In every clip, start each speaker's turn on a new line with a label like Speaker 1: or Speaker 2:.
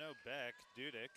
Speaker 1: no Beck, Dudek.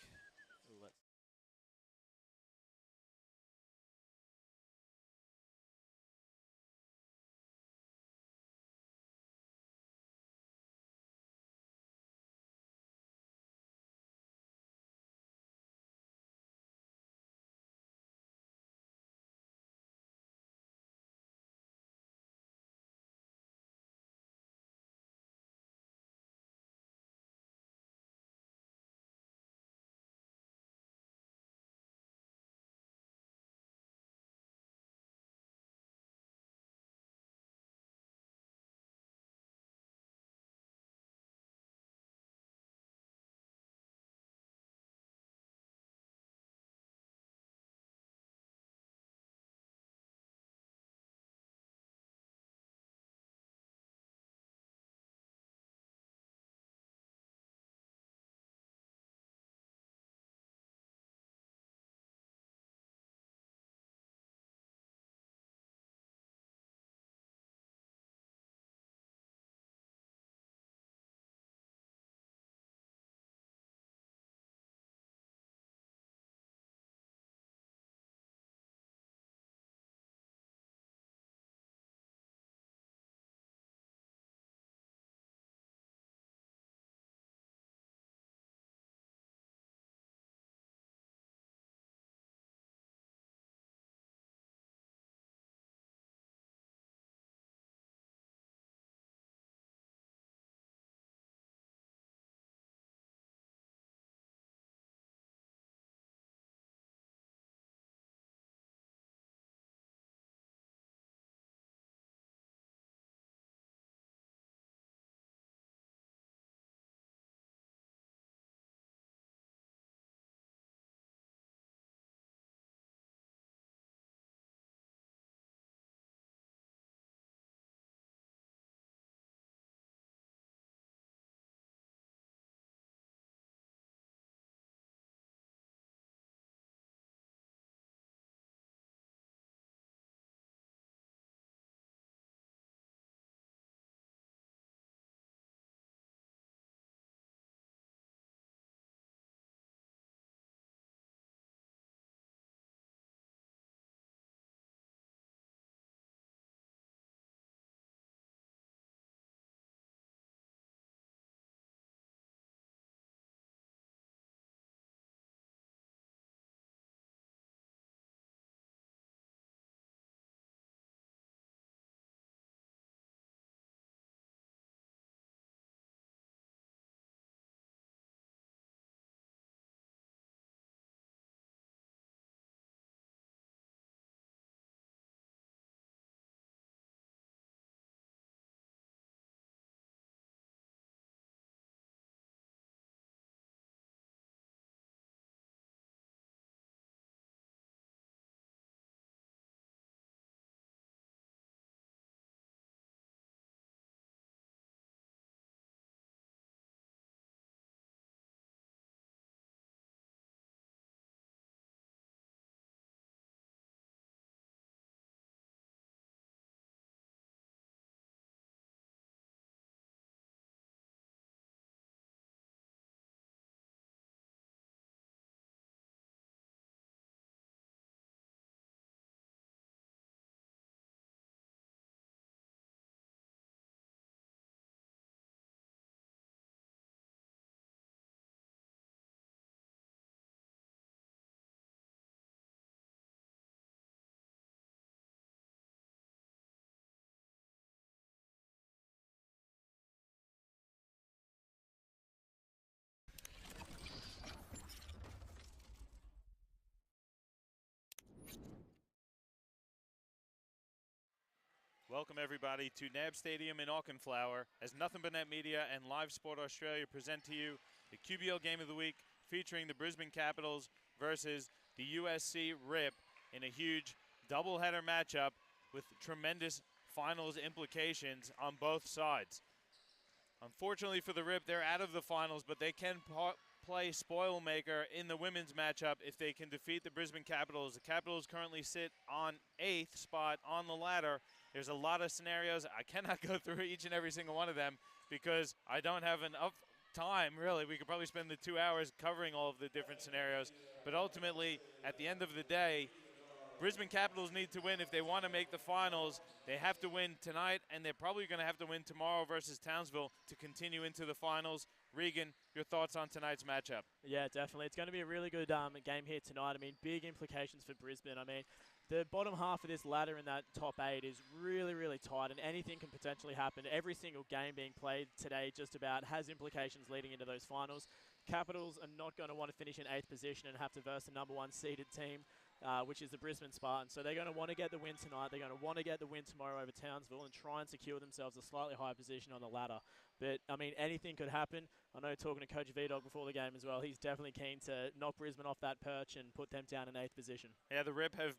Speaker 1: Welcome everybody to NAB Stadium in Auchenflower as Nothing But Net Media and Live Sport Australia present to you the QBL Game of the Week featuring the Brisbane Capitals versus the USC Rip in a huge doubleheader matchup with tremendous finals implications on both sides. Unfortunately for the Rip, they're out of the finals, but they can play Spoilmaker in the women's matchup if they can defeat the Brisbane Capitals. The Capitals currently sit on 8th spot on the ladder. There's a lot of scenarios. I cannot go through each and every single one of them because I don't have enough time, really. We could probably spend the 2 hours covering all of the different scenarios. But ultimately, at the end of the day, Brisbane Capitals need to win if they want to make the finals. They have to win tonight, and they're probably going to have to win tomorrow versus Townsville to continue into the finals. Regan, your thoughts on tonight's matchup?
Speaker 2: Yeah, definitely. It's going to be a really good game here tonight. I mean, big implications for Brisbane. I mean, the bottom half of this ladder in that top 8 is really, really tight, and anything can potentially happen. Every single game being played today just about has implications leading into those finals. Capitals are not going to want to finish in 8th position and have to verse the #1 seeded team, which is the Brisbane Spartans. So they're going to want to get the win tonight. They're going to want to get the win tomorrow over Townsville and try and secure themselves a slightly higher position on the ladder. But, I mean, anything could happen. I know talking to Coach V-Dog before the game as well, he's definitely keen to knock Brisbane off that perch and put them down in 8th position.
Speaker 1: Yeah, the Rip have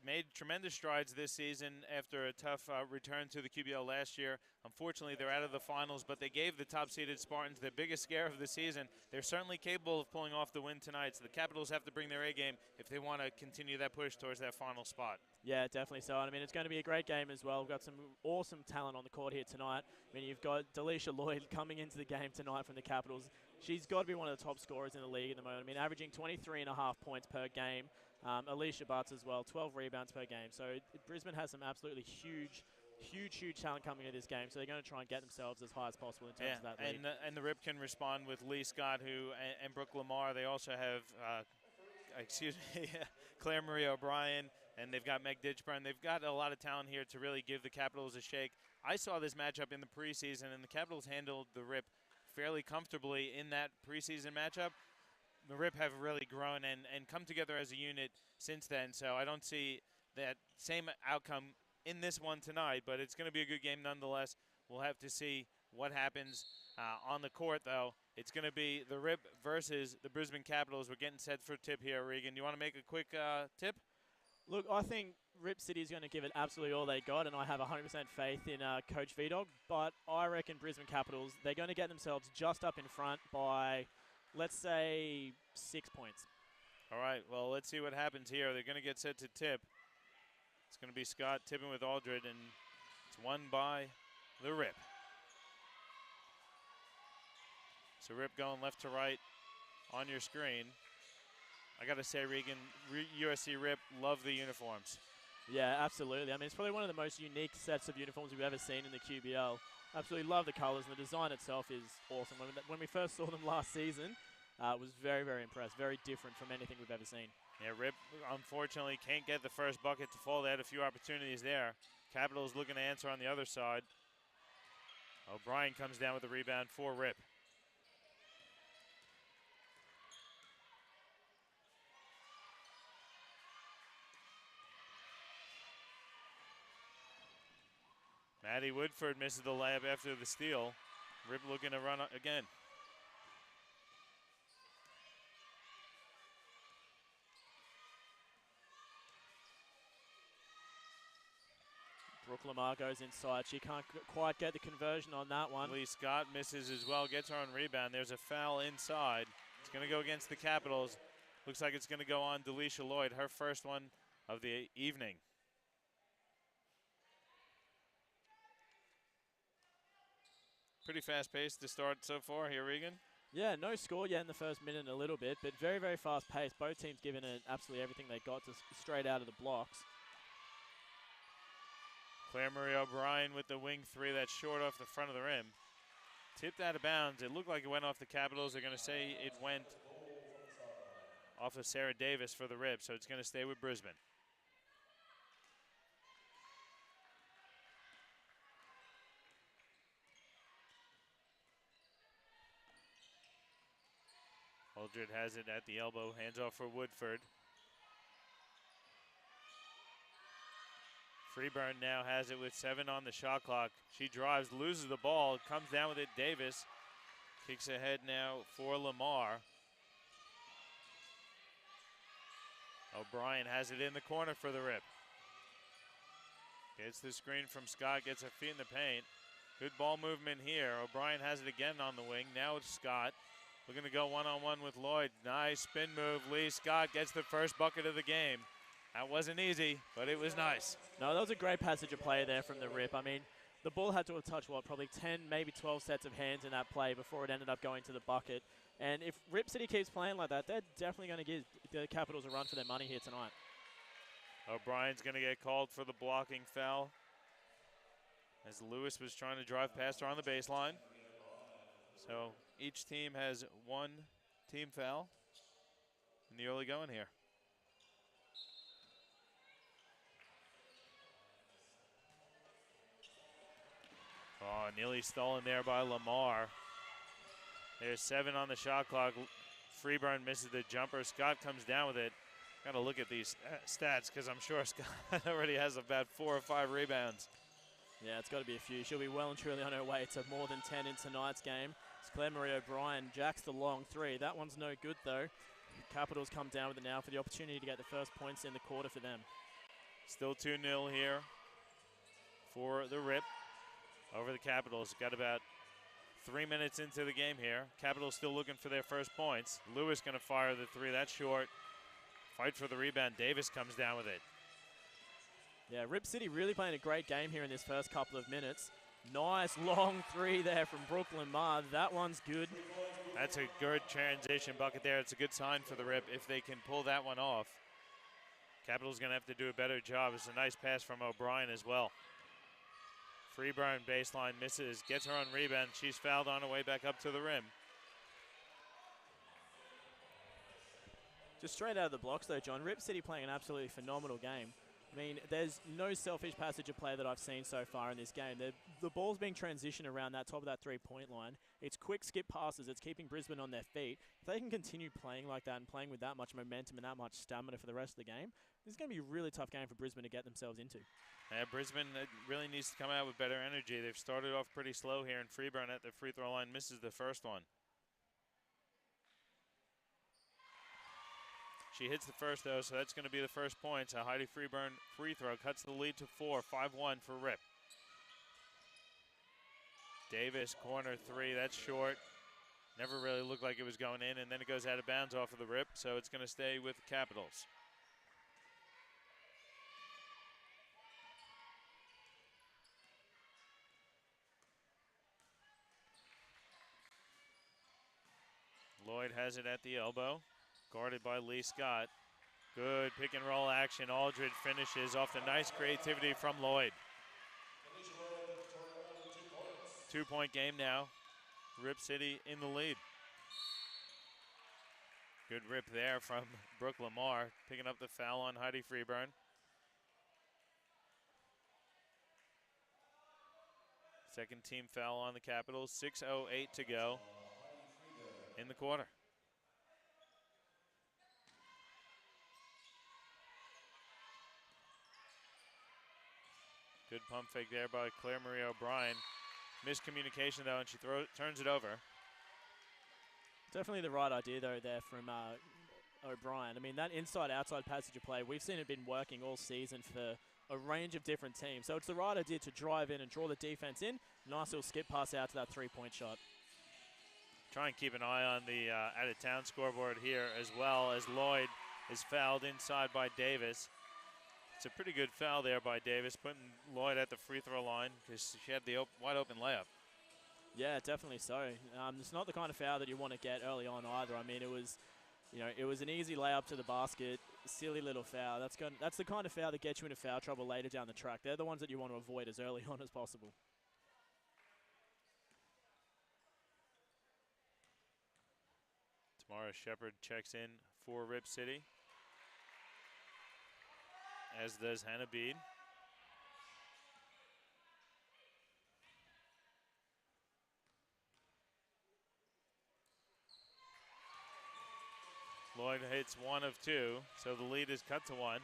Speaker 1: made tremendous strides this season after a tough return to the QBL last year. Unfortunately, they're out of the finals, but they gave the top-seeded Spartans their biggest scare of the season. They're certainly capable of pulling off the win tonight, so the Capitals have to bring their A-game if they want to continue that push towards that final spot.
Speaker 2: Yeah, definitely so. I mean, it's going to be a great game as well. We've got some awesome talent on the court here tonight. I mean, you've got Delisha Lloyd coming into the game tonight from the Capitals. She's got to be one of the top scorers in the league at the moment. I mean, averaging 23.5 points per game. Alicia Butts as well, 12 rebounds per game. So Brisbane has some absolutely huge talent coming into this game. So they're going to try and get themselves as high as possible in terms of that lead.
Speaker 1: And the Rip can respond with Lee Scott and Brooke Lamar. They also have, Claire Marie O'Brien, and they've got Meg Ditchburn. They've got a lot of talent here to really give the Capitals a shake. I saw this matchup in the preseason, and the Capitals handled the Rip fairly comfortably in that preseason matchup. The Rip have really grown and come together as a unit since then, so I don't see that same outcome in this one tonight, but it's going to be a good game nonetheless. We'll have to see what happens on the court, though. It's going to be the Rip versus the Brisbane Capitals. We're getting set for tip here, Regan. You want to make a quick tip?
Speaker 2: Look, I think Rip City is going to give it absolutely all they got, and I have 100% faith in Coach V-Dog. But I reckon Brisbane Capitals, they're going to get themselves just up in front by, let's say, 6 points.
Speaker 1: All right, well, let's see what happens here. They're going to get set to tip. It's going to be Scott tipping with Aldred, and it's won by the Rip. So Rip going left to right on your screen. I got to say, Regan, USC Rip love the uniforms.
Speaker 2: Yeah, absolutely. I mean, it's probably one of the most unique sets of uniforms we've ever seen in the QBL. Absolutely love the colors, and the design itself is awesome. When we first saw them last season, was very, very impressed. Very different from anything we've ever seen.
Speaker 1: Yeah, Rip, unfortunately, can't get the first bucket to fall. They had a few opportunities there. Capitals looking to answer on the other side. O'Brien comes down with the rebound for Rip. Maddie Woodford misses the layup after the steal. Rip looking to run again.
Speaker 2: Brooke Lamar goes inside. She can't quite get the conversion on that one.
Speaker 1: Lee Scott misses as well, gets her own rebound. There's a foul inside. It's going to go against the Capitals. Looks like it's going to go on Delisha Lloyd, her first one of the evening. Pretty fast-paced to start so far here, Regan.
Speaker 2: Yeah, no score yet in the first minute a little bit, but very, very fast-paced. Both teams giving it absolutely everything they got to straight out of the blocks.
Speaker 1: Claire Marie O'Brien with the wing three that's short off the front of the rim. Tipped out of bounds. It looked like it went off the Capitals. They're going to say it went off of Sarah Davis for the Rip, so it's going to stay with Brisbane. Aldred has it at the elbow, hands off for Woodford. Freeburn now has it with 7 on the shot clock. She drives, loses the ball, comes down with it. Davis kicks ahead now for Lamar. O'Brien has it in the corner for the Rip. Gets the screen from Scott, gets her feet in the paint. Good ball movement here. O'Brien has it again on the wing. Now it's Scott. Looking to go one-on-one with Lloyd. Nice spin move. Lee Scott gets the first bucket of the game. That wasn't easy, but it was nice.
Speaker 2: No, that was a great passage of play there from the Rip. I mean, the ball had to have touched, what, probably 10, maybe 12 sets of hands in that play before it ended up going to the bucket. And if Rip City keeps playing like that, they're definitely going to give the Capitals a run for their money here tonight.
Speaker 1: O'Brien's going to get called for the blocking foul, as Lewis was trying to drive past her on the baseline. So each team has one team foul in the early going here. Oh, nearly stolen there by Lamar. There's 7 on the shot clock. Freeburn misses the jumper. Scott comes down with it. Got to look at these stats because I'm sure Scott already has about 4 or 5 rebounds.
Speaker 2: Yeah, it's got to be a few. She'll be well and truly on her way to more than 10 in tonight's game. It's Claire Marie O'Brien jacks the long 3. That one's no good though. Capitals come down with it now for the opportunity to get the first points in the quarter for them.
Speaker 1: Still 2-0 here for the Rip over the Capitals. Got about 3 minutes into the game here. Capitals still looking for their first points. Lewis going to fire the 3. That's short. Fight for the rebound. Davis comes down with it.
Speaker 2: Yeah, Rip City really playing a great game here in this first couple of minutes. Nice long 3 there from Brooklyn Marr. That one's good.
Speaker 1: That's a good transition bucket there. It's a good sign for the Rip if they can pull that one off. Capitals going to have to do a better job. It's a nice pass from O'Brien as well. Freeburn baseline misses, gets her on rebound. She's fouled on her way back up to the rim.
Speaker 2: Just straight out of the blocks though, John. Rip City playing an absolutely phenomenal game. I mean, there's no selfish passage of play that I've seen so far in this game. The ball's being transitioned around that top of that three-point line. It's quick skip passes. It's keeping Brisbane on their feet. If they can continue playing like that and playing with that much momentum and that much stamina for the rest of the game, this is going to be a really tough game for Brisbane to get themselves into.
Speaker 1: Yeah, Brisbane really needs to come out with better energy. They've started off pretty slow here, and Freeburn at the free throw line misses the first one. She hits the first, though, so that's going to be the first points. A Heidi Freeburn free throw cuts the lead to 4, 5-1 for Rip. Davis, corner 3, that's short. Never really looked like it was going in, and then it goes out of bounds off of the Rip, so it's going to stay with the Capitals. Lloyd has it at the elbow. Guarded by Lee Scott. Good pick and roll action. Aldridge finishes off the nice creativity from Lloyd. 2-point game now. Rip City in the lead. Good rip there from Brooke Lamar, picking up the foul on Heidi Freeburn. Second team foul on the Capitals. 6:08 to go in the quarter. Good pump fake there by Claire Marie O'Brien. Miscommunication though, and she turns it over.
Speaker 2: Definitely the right idea though there from O'Brien. I mean, that inside-outside passage of play, we've seen it been working all season for a range of different teams. So it's the right idea to drive in and draw the defense in. Nice little skip pass out to that three-point shot.
Speaker 1: Try and keep an eye on the out-of-town scoreboard here, as well as Lloyd is fouled inside by Davis. It's a pretty good foul there by Davis, putting Lloyd at the free throw line because she had the wide open layup.
Speaker 2: Yeah, definitely so. It's not the kind of foul that you want to get early on either. I mean, it was an easy layup to the basket, silly little foul. That's the kind of foul that gets you into foul trouble later down the track. They're the ones that you want to avoid as early on as possible.
Speaker 1: Tamara Shepard checks in for Rip City, as does Hannah Bede. Lloyd hits 1 of 2, so the lead is cut to 1.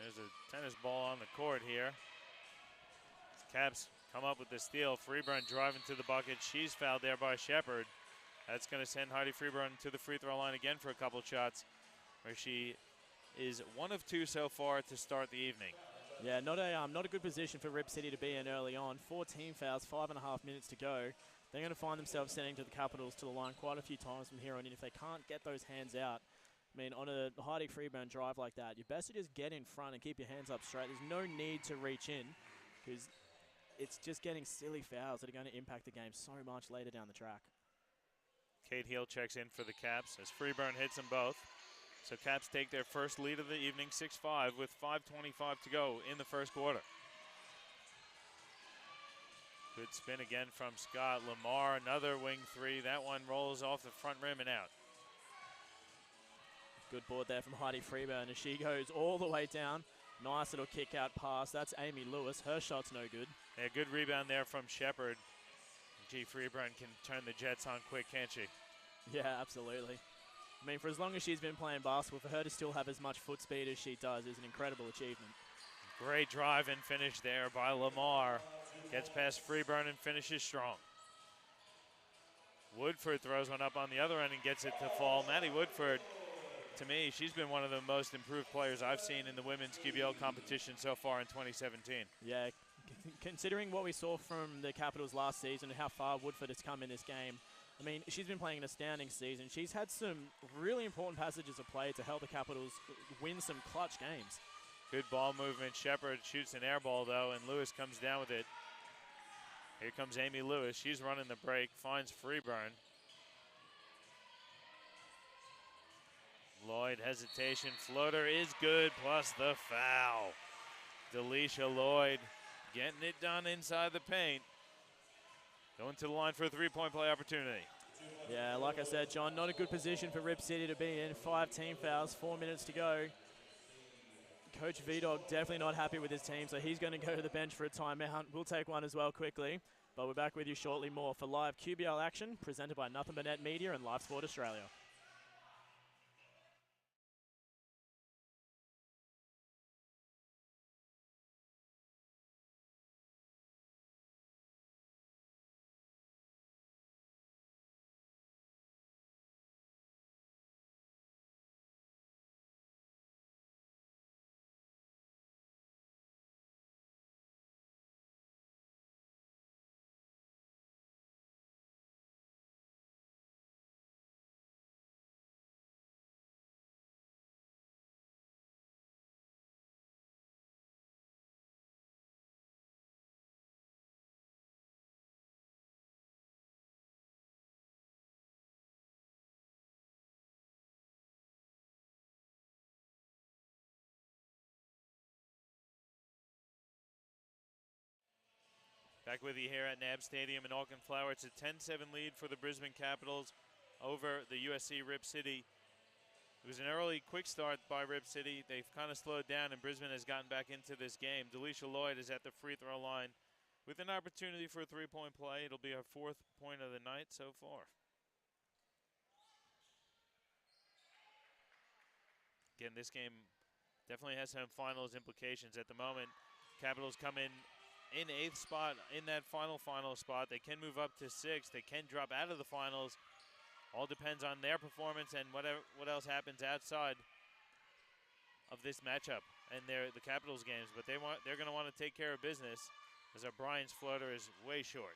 Speaker 1: There's a tennis ball on the court here. Caps come up with the steal. Freeburn driving to the bucket. She's fouled there by Shepard. That's going to send Heidi Freeburn to the free throw line again for a couple shots, where she is 1 of 2 so far to start the evening.
Speaker 2: Yeah, not a good position for Rip City to be in early on. 14 fouls, 5.5 minutes to go. they're going to find themselves sending to the Capitals to the line quite a few times from here on in. If they can't get those hands out, I mean, on a Hardy Freeburn drive like that, you're best to just get in front and keep your hands up straight. There's no need to reach in because it's just getting silly fouls that are going to impact the game so much later down the track.
Speaker 1: Kate Heel checks in for the Caps as Freeburn hits them both. So Caps take their first lead of the evening, 6-5, with 5:25 to go in the first quarter. Good spin again from Scott. Lamar, another wing three. That one rolls off the front rim and out.
Speaker 2: Good board there from Heidi Freeburn as she goes all the way down. Nice little kick out pass. That's Amy Lewis. Her shot's no good.
Speaker 1: Yeah, good rebound there from Shepard. G. Freeburn can turn the Jets on quick, can't she?
Speaker 2: Yeah, absolutely. I mean, for as long as she's been playing basketball, for her to still have as much foot speed as she does is an incredible achievement.
Speaker 1: Great drive and finish there by Lamar. Gets past Freeburn and finishes strong. Woodford throws one up on the other end and gets it to fall. Maddie Woodford, to me, she's been one of the most improved players I've seen in the women's QBL competition so far in 2017.
Speaker 2: Yeah, considering what we saw from the Capitals last season and how far Woodford has come in this game, I mean, she's been playing an astounding season. She's had some really important passages of play to help the Capitals win some clutch games.
Speaker 1: Good ball movement. Shepard shoots an air ball, though, and Lewis comes down with it. Here comes Amy Lewis. She's running the break, finds Freeburn. Lloyd, hesitation. Floater is good, plus the foul. Delisha Lloyd getting it done inside the paint. Going to the line for a three-point play opportunity.
Speaker 2: Yeah, like I said, John, not a good position for Rip City to be in. 5 team fouls, 4 minutes to go. Coach V-Dog definitely not happy with his team, so he's going to go to the bench for a timeout. We'll take one as well quickly, but we're back with you shortly more for live QBL action presented by Nothing But Net Media and Live Sport Australia.
Speaker 1: Back with you here at NAB Stadium in Auckland Flower. It's a 10-7 lead for the Brisbane Capitals over the USC Rip City. It was an early, quick start by Rip City. They've kind of slowed down, and Brisbane has gotten back into this game. Delisha Lloyd is at the free throw line with an opportunity for a three-point play. It'll be her 4th point of the night so far. Again, this game definitely has some finals implications at the moment. Capitals come in 8th spot in that final spot. They can move up to 6th. They can drop out of the finals. All depends on their performance and what else happens outside of this matchup and the Capitals games. But they're going to want to take care of business as O'Brien's floater is way short.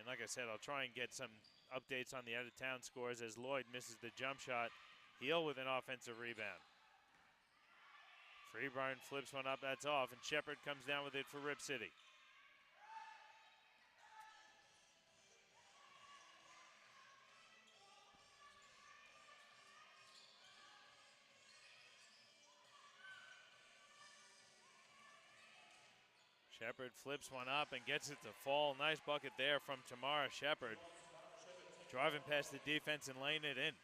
Speaker 1: And like I said, I'll try and get some updates on the out-of-town scores as Lloyd misses the jump shot. Heel with an offensive rebound. Freeburn flips one up, that's off, and Shepard comes down with it for Rip City. Shepard flips one up and gets it to fall. Nice bucket there from Tamara Shepard. Driving past the defense and laying it in.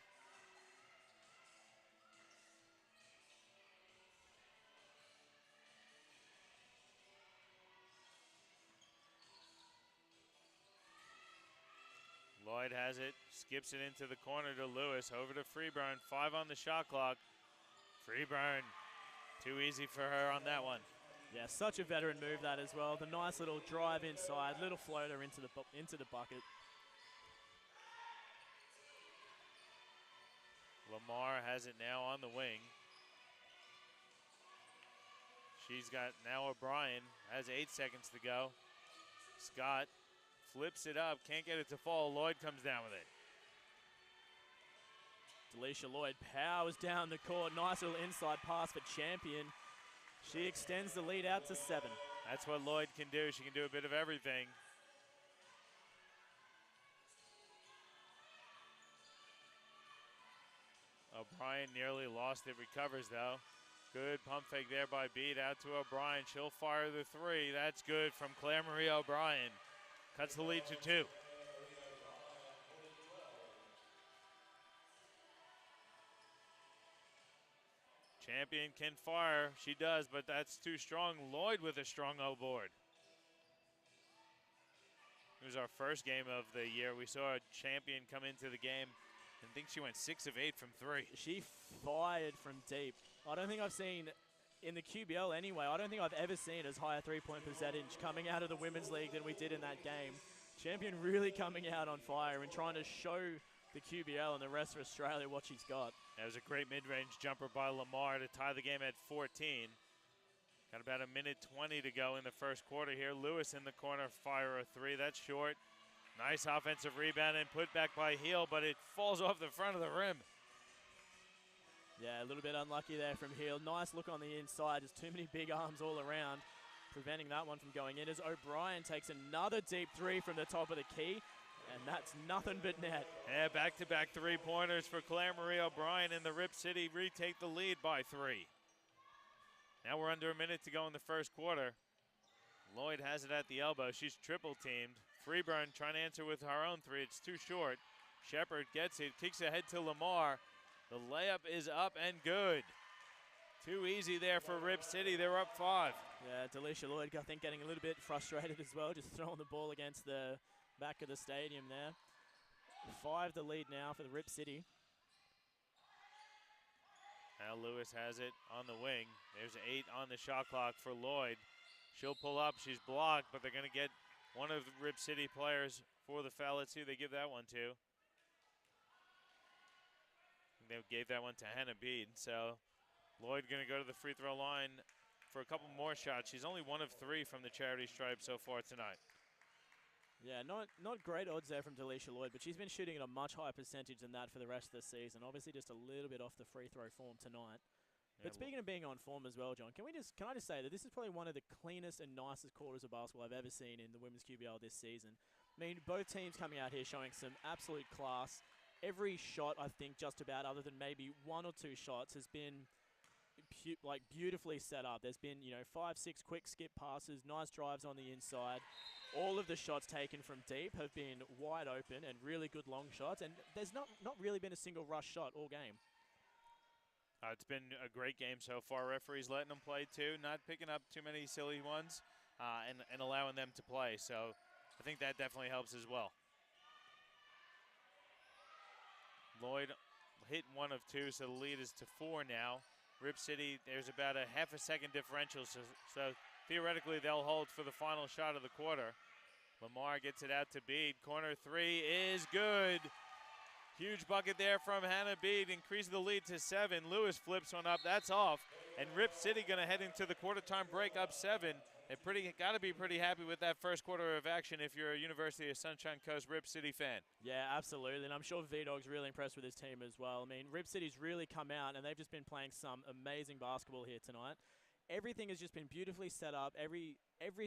Speaker 1: Lloyd has it, skips it into the corner to Lewis, over to Freeburn, 5 on the shot clock. Freeburn, too easy for her on that one.
Speaker 2: Yeah, such a veteran move that as well. The nice little drive inside, little floater into the bucket.
Speaker 1: Lamar has it now on the wing. She's got now O'Brien, has 8 seconds to go. Scott flips it up, can't get it to fall. Lloyd comes down with it.
Speaker 2: Delisha Lloyd powers down the court. Nice little inside pass for Champion. She extends the lead out to 7.
Speaker 1: That's what Lloyd can do. She can do a bit of everything. O'Brien nearly lost it, recovers though. Good pump fake there by Bede, out to O'Brien. She'll fire the 3. That's good from Claire Marie O'Brien. Cuts the lead to 2. Champion can fire. She does, but that's too strong. Lloyd with a strong O board. It was our first game of the year. We saw a Champion come into the game. I think she went 6 of 8 from 3.
Speaker 2: She fired from deep. I don't think I've seen, in the QBL anyway, I don't think I've ever seen as high a three-point percentage coming out of the Women's League than we did in that game. Champion really coming out on fire and trying to show the QBL and the rest of Australia what she's got.
Speaker 1: That was a great mid-range jumper by Lamar to tie the game at 14. Got about a minute 20 to go in the first quarter here. Lewis in the corner, fire a 3. That's short. Nice offensive rebound and put back by Heel, but it falls off the front of the rim.
Speaker 2: Yeah, a little bit unlucky there from Heel. Nice look on the inside. Just too many big arms all around, preventing that one from going in as O'Brien takes another deep 3 from the top of the key, and that's nothing but net.
Speaker 1: Yeah, back-to-back 3-pointers for Claire Marie O'Brien, and the Rip City retake the lead by 3. Now we're under a minute to go in the first quarter. Lloyd has it at the elbow. She's triple-teamed. Freeburn trying to answer with her own 3. It's too short. Shepard gets it, kicks ahead to Lamar. The layup is up and good. Too easy there for Rip City. They're up 5.
Speaker 2: Yeah, Delisha Lloyd, I think, getting a little bit frustrated as well, just throwing the ball against the back of the stadium there. 5 the lead now for the Rip City.
Speaker 1: Now Lewis has it on the wing. There's 8 on the shot clock for Lloyd. She'll pull up. She's blocked, but they're going to get one of the Rip City players for the foul. Let's see who they give that one to. They gave that one to Hannah Bede. So Lloyd going to go to the free throw line for a couple more shots. She's only 1 of 3 from the charity stripe so far tonight.
Speaker 2: Yeah, not great odds there from Delisha Lloyd, but she's been shooting at a much higher percentage than that for the rest of the season. Obviously just a little bit off the free throw form tonight. But speaking of being on form as well, John, can I just say that this is probably one of the cleanest and nicest quarters of basketball I've ever seen in the Women's QBL this season. I mean, both teams coming out here showing some absolute class. Every shot, I think, just about, other than maybe 1 or 2 shots, has been beautifully set up. There's been, 5, 6 quick skip passes, nice drives on the inside. All of the shots taken from deep have been wide open and really good long shots, and there's not really been a single rush shot all game.
Speaker 1: It's been a great game so far. Referees letting them play too, not picking up too many silly ones, and allowing them to play. So I think that definitely helps as well. Lloyd hit 1 of 2, so the lead is to 4 now. Rip City, there's about a half a second differential, so theoretically they'll hold for the final shot of the quarter. Lamar gets it out to Bede. Corner 3 is good. Huge bucket there from Hannah Bede, increasing the lead to 7. Lewis flips one up, that's off. And Rip City gonna head into the quarter time break up 7. They gotta be pretty happy with that first quarter of action if you're a University of Sunshine Coast Rip City fan.
Speaker 2: Yeah, absolutely, and I'm sure V-Dog's really impressed with his team as well. I mean, Rip City's really come out, and they've just been playing some amazing basketball here tonight. Everything has just been beautifully set up. Every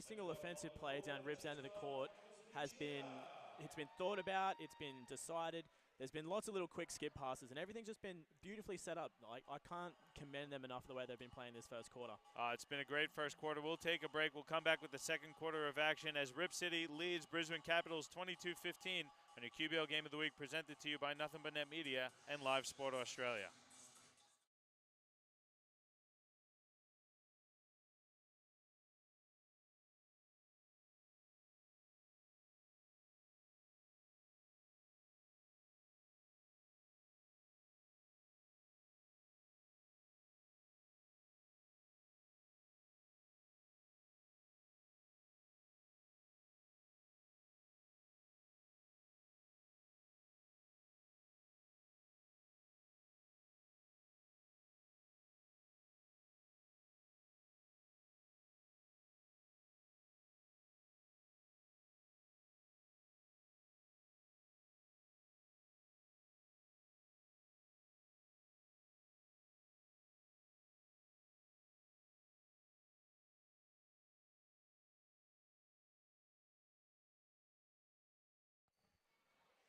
Speaker 2: single offensive play down Rip's end of the court it's been thought about, it's been decided. There's been lots of little quick skip passes, and everything's just been beautifully set up. Like, I can't commend them enough for the way they've been playing this first quarter.
Speaker 1: It's been a great first quarter. We'll take a break. We'll come back with the second quarter of action as Rip City leads Brisbane Capitals 22-15 on your QBL Game of the Week, presented to you by Nothing But Net Media and Live Sport Australia.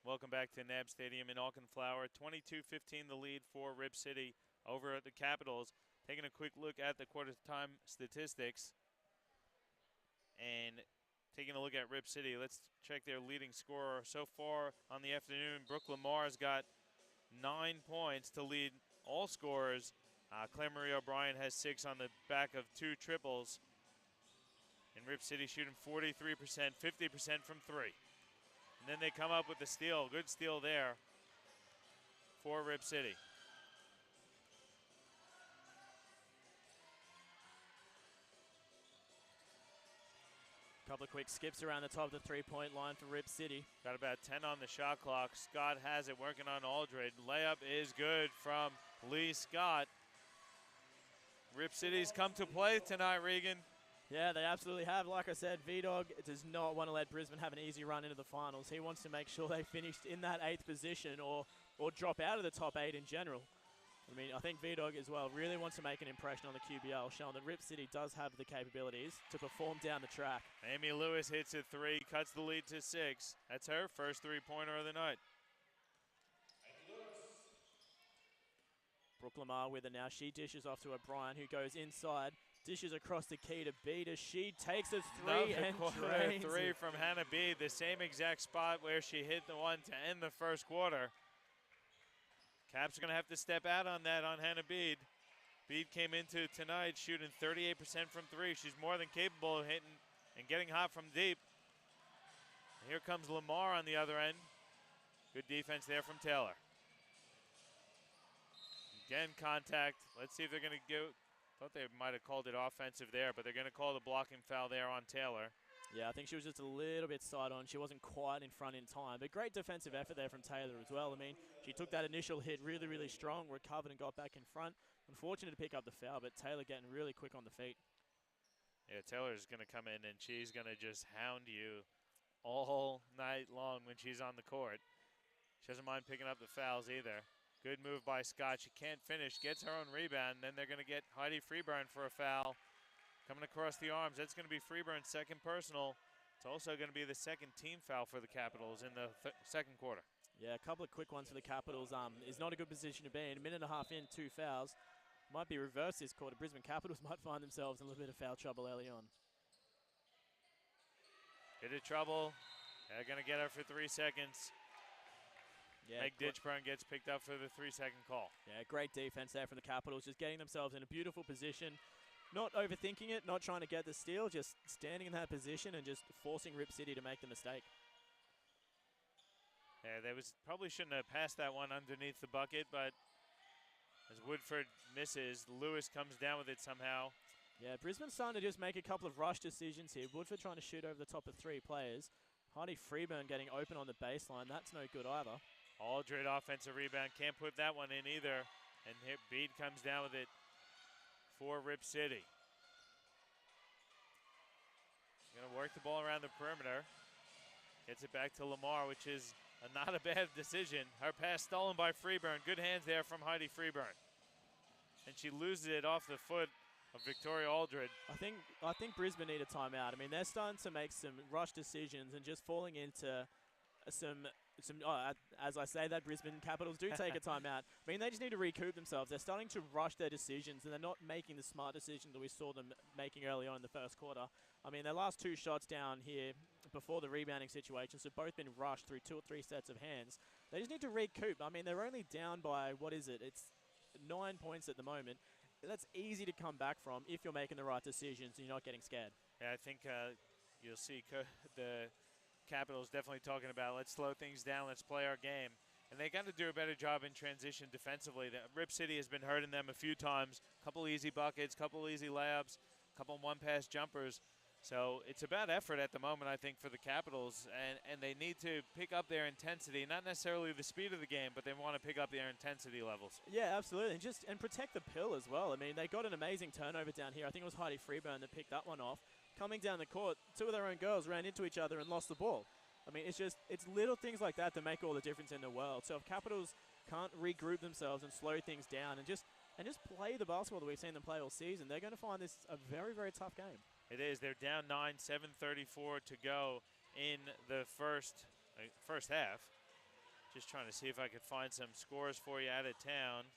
Speaker 1: Welcome back to NAB Stadium in Auchenflower. 22-15 the lead for Rip City over at the Capitals. Taking a quick look at the quarter-time statistics and taking a look at Rip City. Let's check their leading scorer so far on the afternoon. Brooke Lamar's got 9 points to lead all scorers. Claire Marie O'Brien has 6 on the back of 2 triples. And Rip City shooting 43%, 50% from 3. And then they come up with the steal. Good steal there for Rip City.
Speaker 2: Couple of quick skips around the top of the three-point line for Rip City.
Speaker 1: Got about 10 on the shot clock. Scott has it working on Aldred. Layup is good from Lee Scott. Rip City's come to play tonight, Regan.
Speaker 2: Yeah, they absolutely have. Like I said, V-Dog does not want to let Brisbane have an easy run into the finals. He wants to make sure they finished in that 8th position or drop out of the top 8 in general. I mean, I think V-Dog as well really wants to make an impression on the QBL, showing that Rip City does have the capabilities to perform down the track.
Speaker 1: Amy Lewis hits a 3, cuts the lead to 6. That's her first 3-pointer of the night.
Speaker 2: Brooke Lamar with it now. She dishes off to O'Brien, who goes inside. Dishes across the key to Bede. She takes a 3 and drains
Speaker 1: 3
Speaker 2: it.
Speaker 1: from Hannah Bede, the same exact spot where she hit the one to end the first quarter. Caps are going to have to step out on that on Hannah Bede. Bede came into tonight shooting 38% from 3. She's more than capable of hitting and getting hot from deep. And here comes Lamar on the other end. Good defense there from Taylor. Again, contact. Let's see if they're going to go. Thought they might have called it offensive there, but they're going to call the blocking foul there on Taylor.
Speaker 2: Yeah, I think she was just a little bit side on. She wasn't quite in front in time, but great defensive effort there from Taylor as well. I mean, she took that initial hit really, really strong, recovered and got back in front. Unfortunate to pick up the foul, but Taylor getting really quick on the feet.
Speaker 1: Yeah, Taylor's going to come in and she's going to just hound you all night long when she's on the court. She doesn't mind picking up the fouls either. Good move by Scott. She can't finish, gets her own rebound. Then they're going to get Heidi Freeburn for a foul. Coming across the arms, that's going to be Freeburn's second personal. It's also going to be the second team foul for the Capitals in the second quarter.
Speaker 2: Yeah, a couple of quick ones for the Capitals. Is not a good position to be in. A minute and a half in, 2 fouls. Might be reversed this quarter. Brisbane Capitals might find themselves in a little bit of foul trouble early on.
Speaker 1: Bit of trouble. They're going to get her for 3 seconds.
Speaker 2: Yeah,
Speaker 1: Meg Ditchburn gets picked up for the 3-second call.
Speaker 2: Yeah, great defense there from the Capitals, just getting themselves in a beautiful position. Not overthinking it, not trying to get the steal, just standing in that position and just forcing Rip City to make the mistake.
Speaker 1: Yeah, they probably shouldn't have passed that one underneath the bucket, but as Woodford misses, Lewis comes down with it somehow.
Speaker 2: Yeah, Brisbane's starting to just make a couple of rush decisions here. Woodford trying to shoot over the top of 3 players. Heidi Freeburn getting open on the baseline. That's no good either.
Speaker 1: Aldred offensive rebound. Can't put that one in either. And here Bede comes down with it for Rip City. Going to work the ball around the perimeter. Gets it back to Lamar, which is not a bad decision. Her pass stolen by Freeburn. Good hands there from Heidi Freeburn. And she loses it off the foot of Victoria Aldred.
Speaker 2: I think Brisbane need a timeout. I mean, they're starting to make some rush decisions and just falling into as I say that, Brisbane Capitals do take a timeout. I mean, they just need to recoup themselves. They're starting to rush their decisions, and they're not making the smart decisions that we saw them making early on in the first quarter. I mean, their last 2 shots down here before the rebounding situations have both been rushed through 2 or 3 sets of hands. They just need to recoup. I mean, they're only down by, it's 9 points at the moment. That's easy to come back from if you're making the right decisions and you're not getting scared.
Speaker 1: Yeah, I think you'll see the Capitals definitely talking about let's slow things down, let's play our game. And they got to do a better job in transition defensively. Rip City has been hurting them a few times. Couple easy buckets, couple easy layups, couple one-pass jumpers. So it's about effort at the moment, I think, for the Capitals. And they need to pick up their intensity, not necessarily the speed of the game, but they want to pick up their intensity levels.
Speaker 2: Yeah, absolutely. And protect the pill as well. I mean, they got an amazing turnover down here. I think it was Heidi Freeburn that picked that one off. Coming down the court, 2 of their own girls ran into each other and lost the ball. I mean, it's little things like that that make all the difference in the world. So if Capitals can't regroup themselves and slow things down and just play the basketball that we've seen them play all season, they're going to find this a very, very tough game.
Speaker 1: It is. They're down 9, 7:34 to go in the first half. Just trying to see if I could find some scores for you out of town.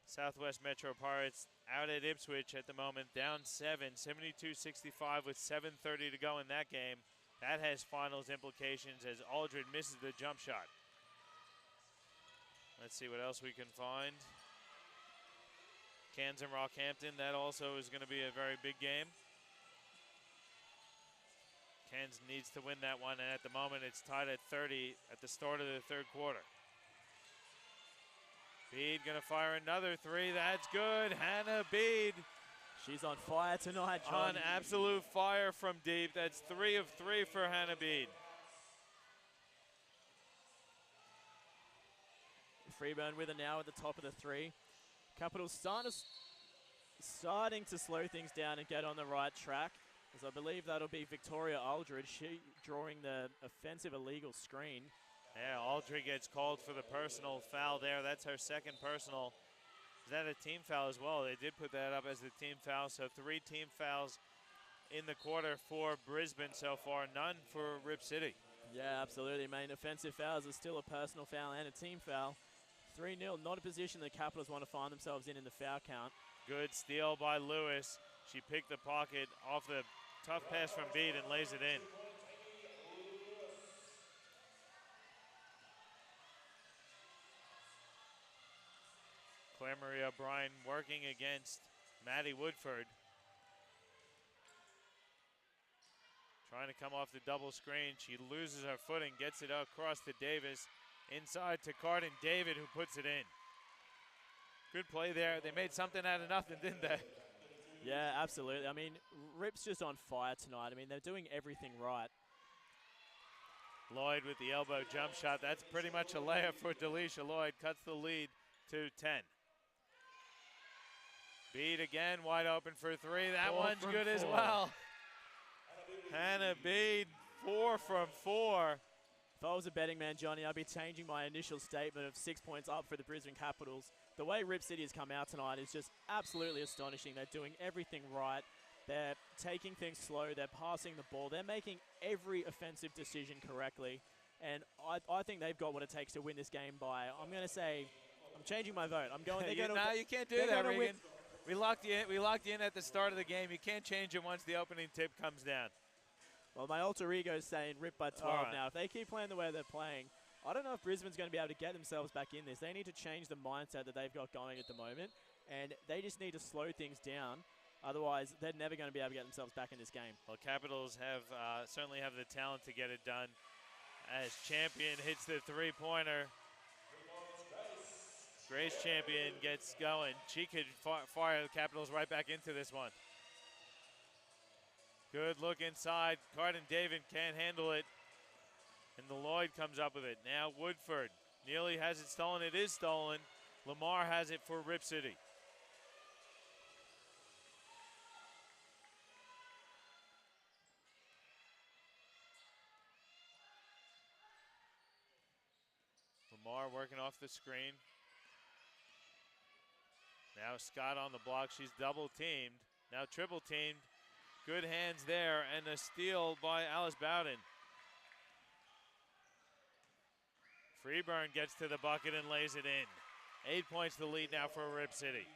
Speaker 1: Southwest Metro Pirates out at Ipswich at the moment, down 7, 72-65 with 7:30 to go in that game. That has finals implications as Aldred misses the jump shot. Let's see what else we can find. Cairns and Rockhampton, that also is going to be a very big game. Cairns needs to win that one, and at the moment it's tied at 30 at the start of the third quarter. Bede gonna fire another three, that's good. Hannah Bede.
Speaker 2: She's on fire tonight, John.
Speaker 1: On absolute fire from deep. That's 3 of 3 for Hannah Bede.
Speaker 2: Freeburn with her now at the top of the three. Capitals starting to slow things down and get on the right track, as I believe that'll be Victoria Aldred, she drawing the offensive illegal screen.
Speaker 1: Yeah, Aldred gets called for the personal foul there. That's her second personal. Is that a team foul as well? They did put that up as the team foul, so 3 team fouls in the quarter for Brisbane so far, none for Rip City.
Speaker 2: Yeah, absolutely, mate. Offensive fouls are still a personal foul and a team foul. 3-0, not a position the Capitals want to find themselves in the foul count.
Speaker 1: Good steal by Lewis. She picked the pocket off the tough pass from Bede and lays it in. Claire Marie O'Brien working against Maddie Woodford. Trying to come off the double screen. She loses her footing, gets it across to Davis. Inside to Carden David, who puts it in. Good play there. They made something out of nothing, didn't they?
Speaker 2: Yeah, absolutely. I mean, Rip's just on fire tonight. I mean, they're doing everything right.
Speaker 1: Lloyd with the elbow jump shot. That's pretty much a layup for Delisha Lloyd. Cuts the lead to 10. Bede again, wide open for 3. That one's good as well. Hannah Bede, 4 from 4.
Speaker 2: If I was a betting man, Johnny, I'd be changing my initial statement of 6 points up for the Brisbane Capitals. The way Rip City has come out tonight is just absolutely astonishing. They're doing everything right. They're taking things slow. They're passing the ball. They're making every offensive decision correctly. And I think they've got what it takes to win this game by, I'm going to say, I'm changing my vote. I'm going.
Speaker 1: No, you can't do that, Regan. We locked you in. We locked you in at the start of the game. You can't change it once the opening tip comes down.
Speaker 2: Well, my alter ego is saying Rip by 12
Speaker 1: right.
Speaker 2: now. If they keep playing the way they're playing, I don't know if Brisbane's going to be able to get themselves back in this. They need to change the mindset that they've got going at the moment, and they just need to slow things down. Otherwise, they're never going to be able to get themselves back in this game.
Speaker 1: Well, Capitals have certainly have the talent to get it done. As Champion hits the three-pointer, Grace Champion gets going. She could fire the Capitals right back into this one. Good look inside. Carden David can't handle it. And the Lloyd comes up with it. Now Woodford. Neely has it stolen. It is stolen. Lamar has it for Rip City. Lamar working off the screen. Now Scott on the block. She's double teamed. Now triple teamed. Good hands there, and a steal by Alice Bowden. Freeburn gets to the bucket and lays it in. 8 points the lead now for Rip City.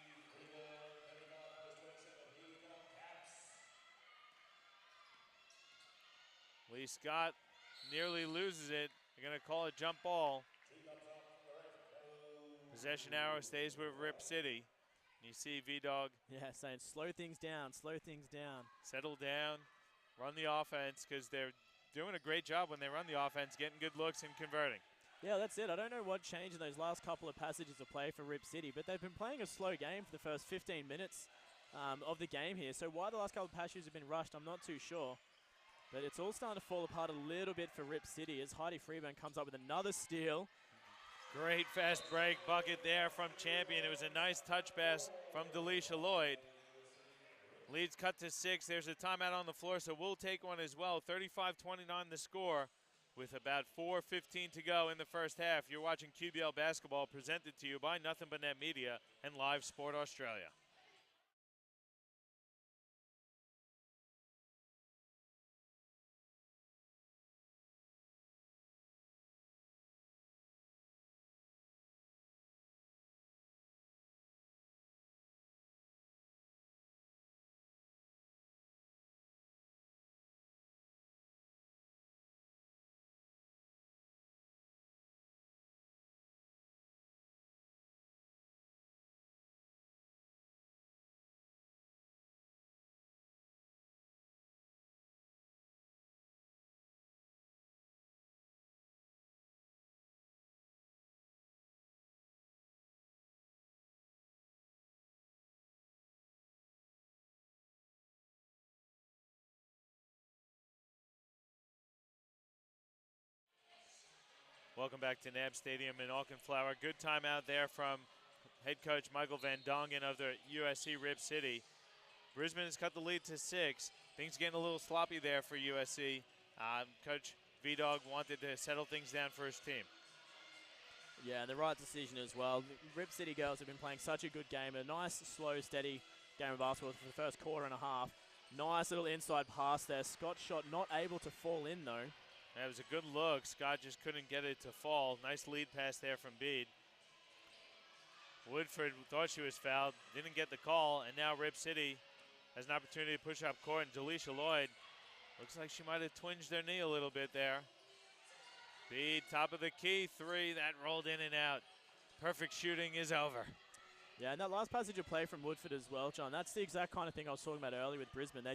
Speaker 1: Lee Scott nearly loses it. They're going to call it jump ball. Possession arrow stays with Rip City. You see V-Dog.
Speaker 2: Yeah, saying slow things down, slow things down.
Speaker 1: Settle down, run the offense, because they're doing a great job when they run the offense, getting good looks and converting.
Speaker 2: Yeah, that's it. I don't know what changed in those last couple of passages of play for Rip City, but they've been playing a slow game for the first 15 minutes of the game here. So why the last couple of passages have been rushed, I'm not too sure. But it's all starting to fall apart a little bit for Rip City as Heidi Freeburn comes up with another steal.
Speaker 1: Great fast break bucket there from Champion. It was a nice touch pass from Delisha Lloyd. Leads cut to 6. There's a timeout on the floor, so we'll take one as well. 35-29 the score with about 4:15 to go in the first half. You're watching QBL basketball presented to you by Nothing But Net Media and Live Sport Australia. Welcome back to NAB Stadium in Auchenflower. Good timeout there from head coach Michael Van Dongen of the USC Rip City. Brisbane has cut the lead to 6. Things getting a little sloppy there for USC. Coach V-Dog wanted to settle things down for his team.
Speaker 2: Yeah, the right decision as well. The Rip City girls have been playing such a good game. A nice, slow, steady game of basketball for the first quarter and a half. Nice little inside pass there. Scott's shot not able to fall in, though.
Speaker 1: That was a good look. Scott just couldn't get it to fall. Nice lead pass there from Bede. Woodford thought she was fouled, didn't get the call, and now Rip City has an opportunity to push up court, and Delisha Lloyd looks like she might have twinged their knee a little bit there. Bede, top of the key, 3, that rolled in and out. Perfect shooting is over.
Speaker 2: Yeah, and that last passage of play from Woodford as well, John, that's the exact kind of thing I was talking about earlier with Brisbane.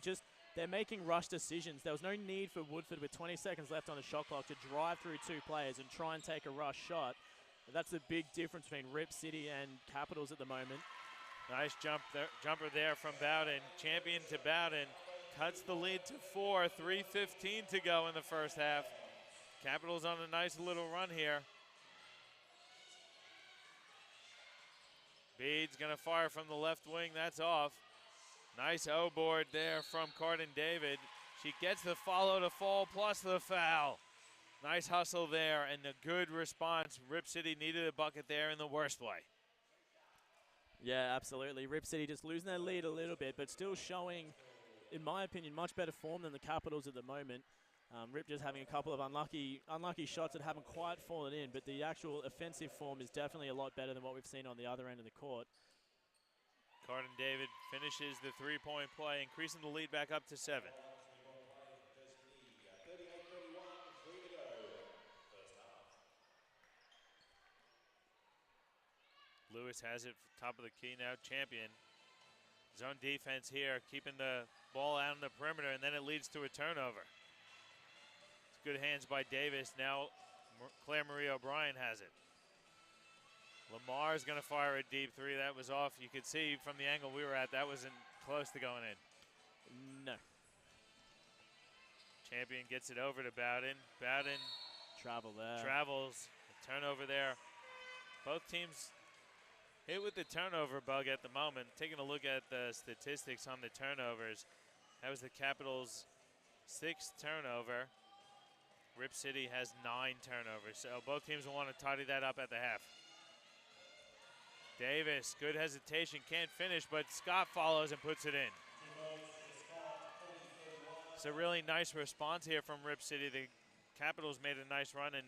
Speaker 2: They're making rush decisions. There was no need for Woodford with 20 seconds left on the shot clock to drive through 2 players and try and take a rush shot. That's the big difference between Rip City and Capitals at the moment.
Speaker 1: Nice jumper there from Bowden. Champion to Bowden. Cuts the lead to 4. 3:15 to go in the first half. Capitals on a nice little run here. Bede's going to fire from the left wing. That's off. Nice O-board there from Carden David. She gets the follow to fall plus the foul. Nice hustle there and a good response. Rip City needed a bucket there in the worst way.
Speaker 2: Yeah, absolutely. Rip City just losing their lead a little bit, but still showing, in my opinion, much better form than the Capitals at the moment. Rip just having a couple of unlucky shots that haven't quite fallen in, but the actual offensive form is definitely a lot better than what we've seen on the other end of the court.
Speaker 1: Carden David finishes the 3-point play, increasing the lead back up to 7. Lewis has it top of the key now, Champion. Zone defense here, keeping the ball out on the perimeter, and then it leads to a turnover. It's good hands by Davis. Now Claire Marie O'Brien has it. Lamar's going to fire a deep 3. That was off. You could see from the angle we were at, that wasn't close to going in.
Speaker 2: No.
Speaker 1: Champion gets it over to Bowden. Bowden travels. A turnover there. Both teams hit with the turnover bug at the moment. Taking a look at the statistics on the turnovers. That was the Capitals' 6th turnover. Rip City has 9 turnovers. So both teams will want to tidy that up at the half. Davis, good hesitation, can't finish, but Scott follows and puts it in. It's a really nice response here from Rip City. The Capitals made a nice run, and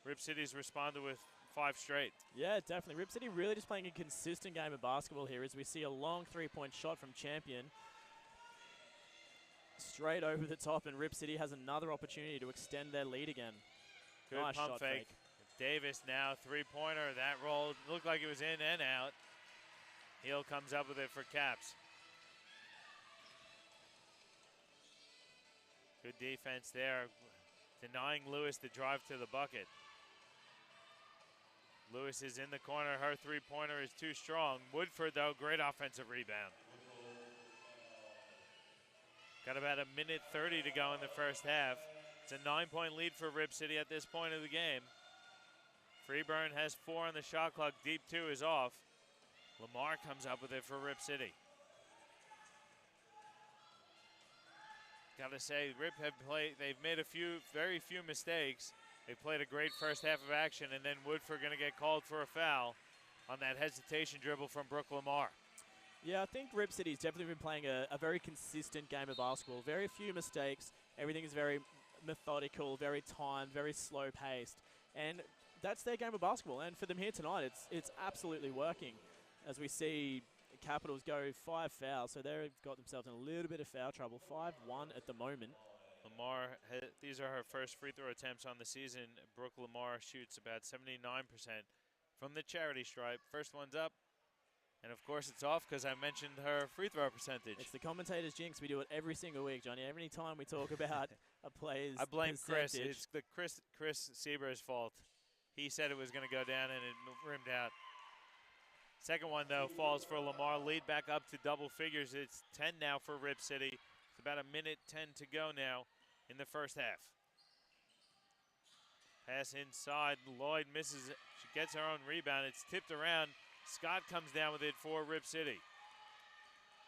Speaker 1: Rip City's responded with 5 straight.
Speaker 2: Yeah, definitely. Rip City really just playing a consistent game of basketball here as we see a long 3-point shot from Champion. Straight over the top, and Rip City has another opportunity to extend their lead again.
Speaker 1: Good
Speaker 2: nice
Speaker 1: pump
Speaker 2: shot
Speaker 1: fake. Davis now, 3-pointer. That rolled, looked like it was in and out. Heel comes up with it for Caps. Good defense there, denying Lewis the drive to the bucket. Lewis is in the corner. Her 3-pointer is too strong. Woodford, though, great offensive rebound. Got about 1:30 to go in the first half. It's a 9-point lead for Rip City at this point of the game. Freeburn has 4 on the shot clock. Deep 2 is off. Lamar comes up with it for Rip City. Got to say, Rip they've made very few mistakes. They played a great first half of action, and then Woodford going to get called for a foul on that hesitation dribble from Brooke Lamar.
Speaker 2: Yeah, I think Rip City's definitely been playing a very consistent game of basketball. Very few mistakes. Everything is very methodical, very timed, very slow paced. And that's their game of basketball. And for them here tonight, it's absolutely working. As we see Capitals go 5 fouls, so they've got themselves in a little bit of foul trouble. 5-1 at the moment.
Speaker 1: Lamar, these are her first free throw attempts on the season. Brooke Lamar shoots about 79% from the charity stripe. First one's up. And, of course, it's off because I mentioned her free throw percentage.
Speaker 2: It's the commentator's jinx. We do it every single week, Johnny. Every time we talk about a player's
Speaker 1: I blame
Speaker 2: percentage.
Speaker 1: Chris. It's the Chris Seaber's fault. He said it was going to go down, and it rimmed out. Second one, though, falls for Lamar. Lead back up to double figures. It's 10 now for Rip City. It's about 1:10 to go now in the first half. Pass inside. Lloyd misses it. She gets her own rebound. It's tipped around. Scott comes down with it for Rip City.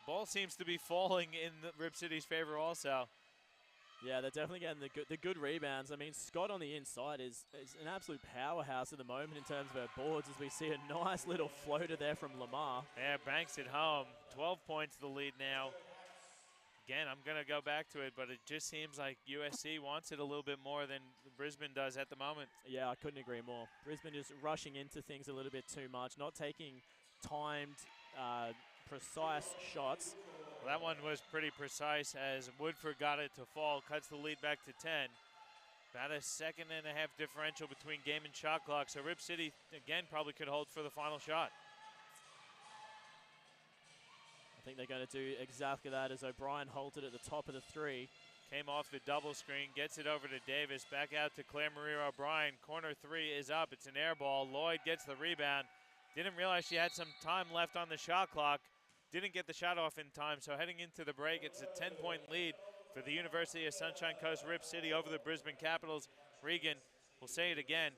Speaker 1: Ball seems to be falling in Rip City's favor also.
Speaker 2: Yeah, they're definitely getting the good rebounds. I mean, Scott on the inside is an absolute powerhouse at the moment in terms of her boards, as we see a nice little floater there from Lamar.
Speaker 1: Yeah, banks it home. 12 points the lead now. Again, I'm going to go back to it, but it just seems like USC wants it a little bit more than Brisbane does at the moment.
Speaker 2: Yeah, I couldn't agree more. Brisbane just rushing into things a little bit too much, not taking timed, precise shots.
Speaker 1: Well, that one was pretty precise as Woodford got it to fall, cuts the lead back to 10. About a second and a half differential between game and shot clock, so Rip City, again, probably could hold for the final shot.
Speaker 2: I think they're going to do exactly that as O'Brien holds it at the top of the three.
Speaker 1: Came off the double screen, gets it over to Davis, back out to Claire Marie O'Brien. Corner three is up, it's an air ball. Lloyd gets the rebound. Didn't realize she had some time left on the shot clock. Didn't get the shot off in time, so heading into the break, it's a 10-point lead for the University of Sunshine Coast Rip City over the Brisbane Capitals. Regan, we'll say it again,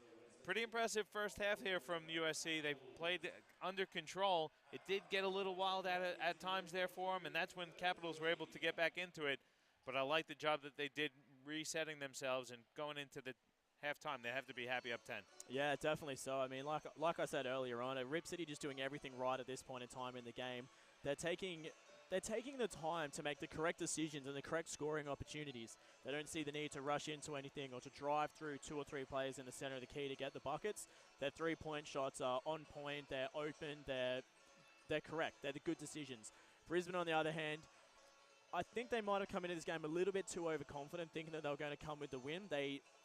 Speaker 1: pretty impressive first half here from USC. They played under control. It did get a little wild at times there for them, and that's when Capitals were able to get back into it. But I like the job that they did resetting themselves and going into the halftime. They have to be happy up 10.
Speaker 2: Yeah, definitely so. I mean, like I said earlier on, Rip City just doing everything right at this point in time in the game. They're taking the time to make the correct decisions and the correct scoring opportunities. They don't see the need to rush into anything or to drive through 2 or 3 players in the center of the key to get the buckets. Their three-point shots are on point. They're open. They're correct. They're the good decisions. Brisbane, on the other hand, I think they might have come into this game a little bit too overconfident, thinking that they were going to come with the win.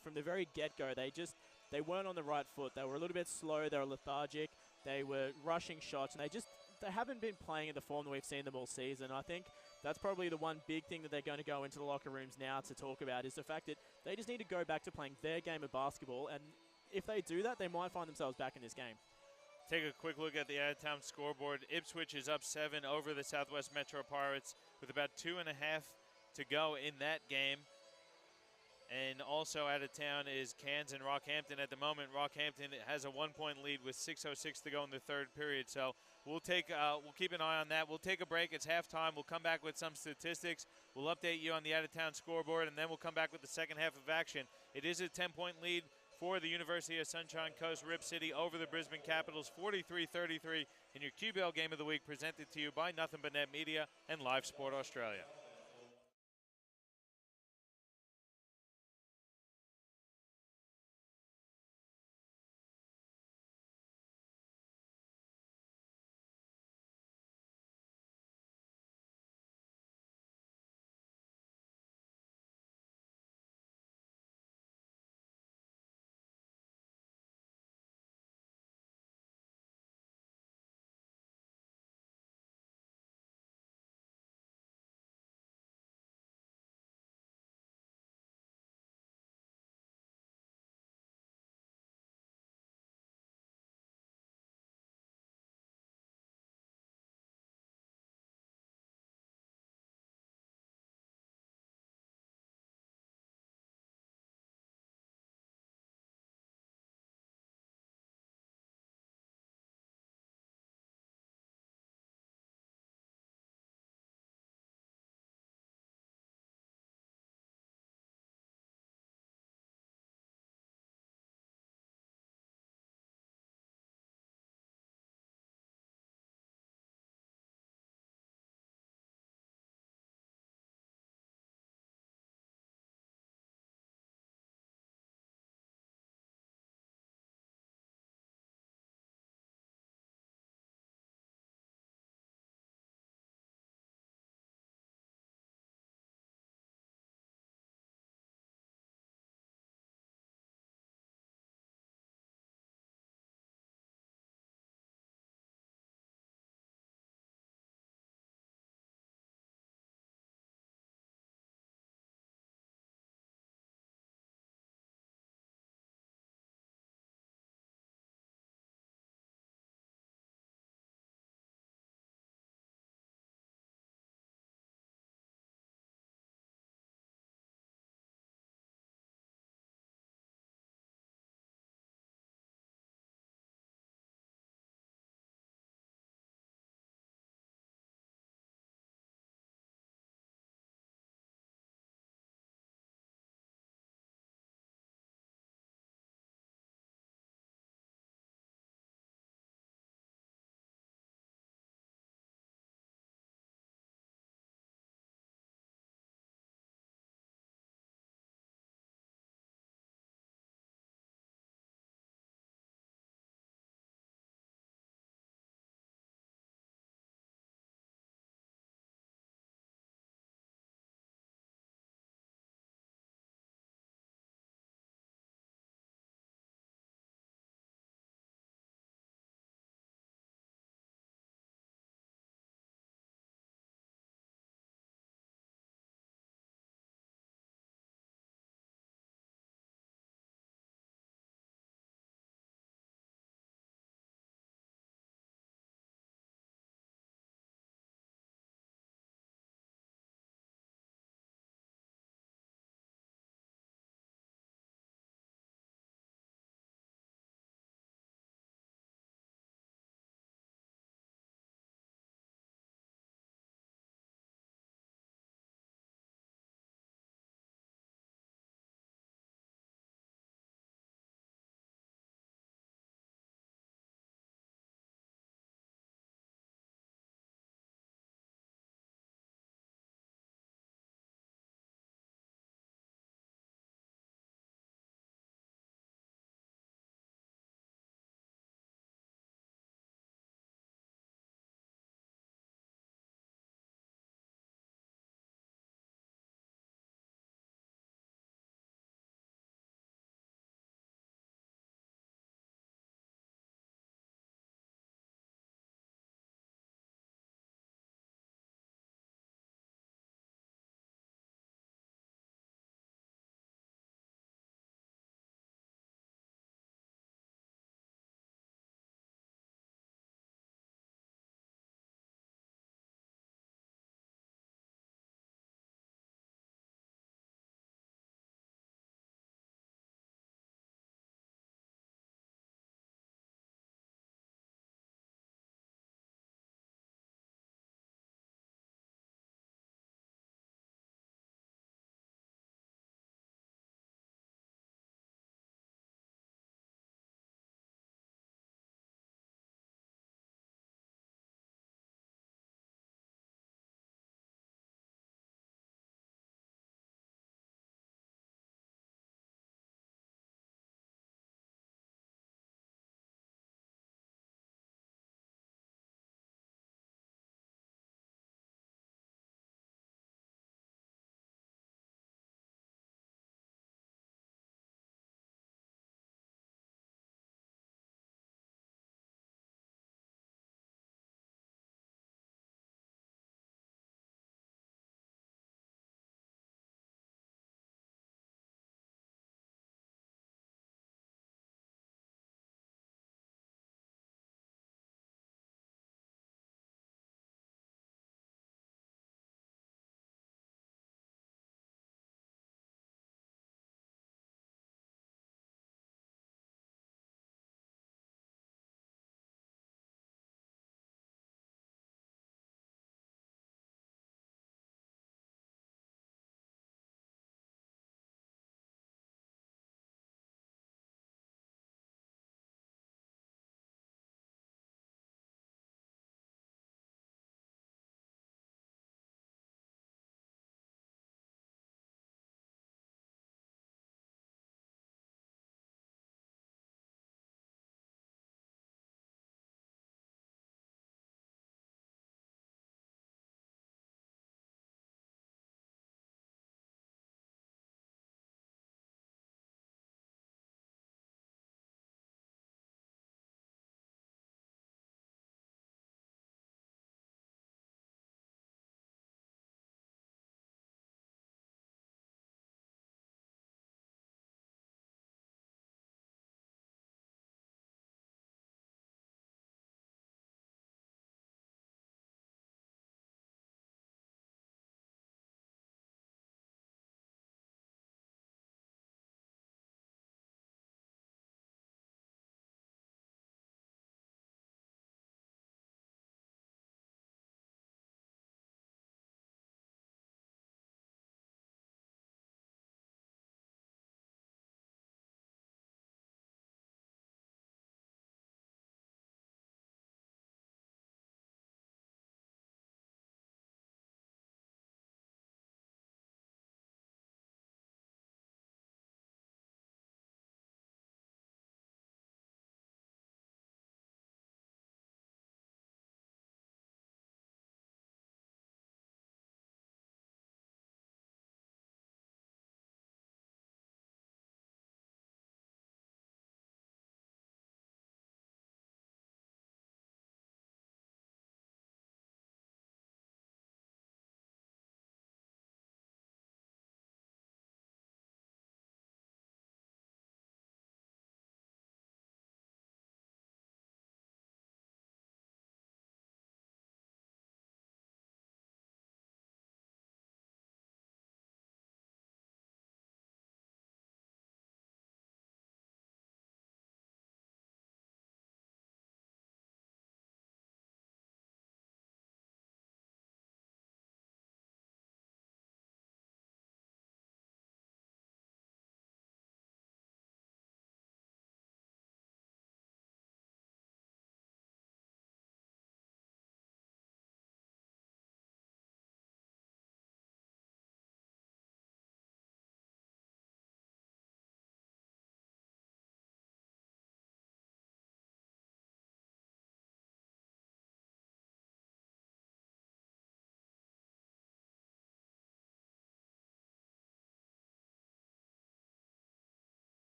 Speaker 2: From the very get-go, they weren't on the right foot. They were a little bit slow. They were lethargic. They were rushing shots, and they haven't been playing in the form that we've seen them all season. I think that's probably the one big thing that they're going to go into the locker rooms now to talk about is the fact that they just need to go back to playing their game of basketball, and if they do that, they might find themselves back in this game.
Speaker 1: Take a quick look at the out-of-town scoreboard. Ipswich is up 7 over the Southwest Metro Pirates with about 2.5 to go in that game. And also out of town is Cairns and Rockhampton at the moment. Rockhampton has a 1-point lead with 6:06 to go in the third period. So we'll keep an eye on that. We'll take a break. It's halftime. We'll come back with some statistics. We'll update you on the out-of-town scoreboard, and then we'll come back with the second half of action. It is a 10-point lead for the University of Sunshine Coast Rip City over the Brisbane Capitals, 43-33 in your QBL Game of the Week, presented to you by Nothing But Net Media and Live Sport Australia.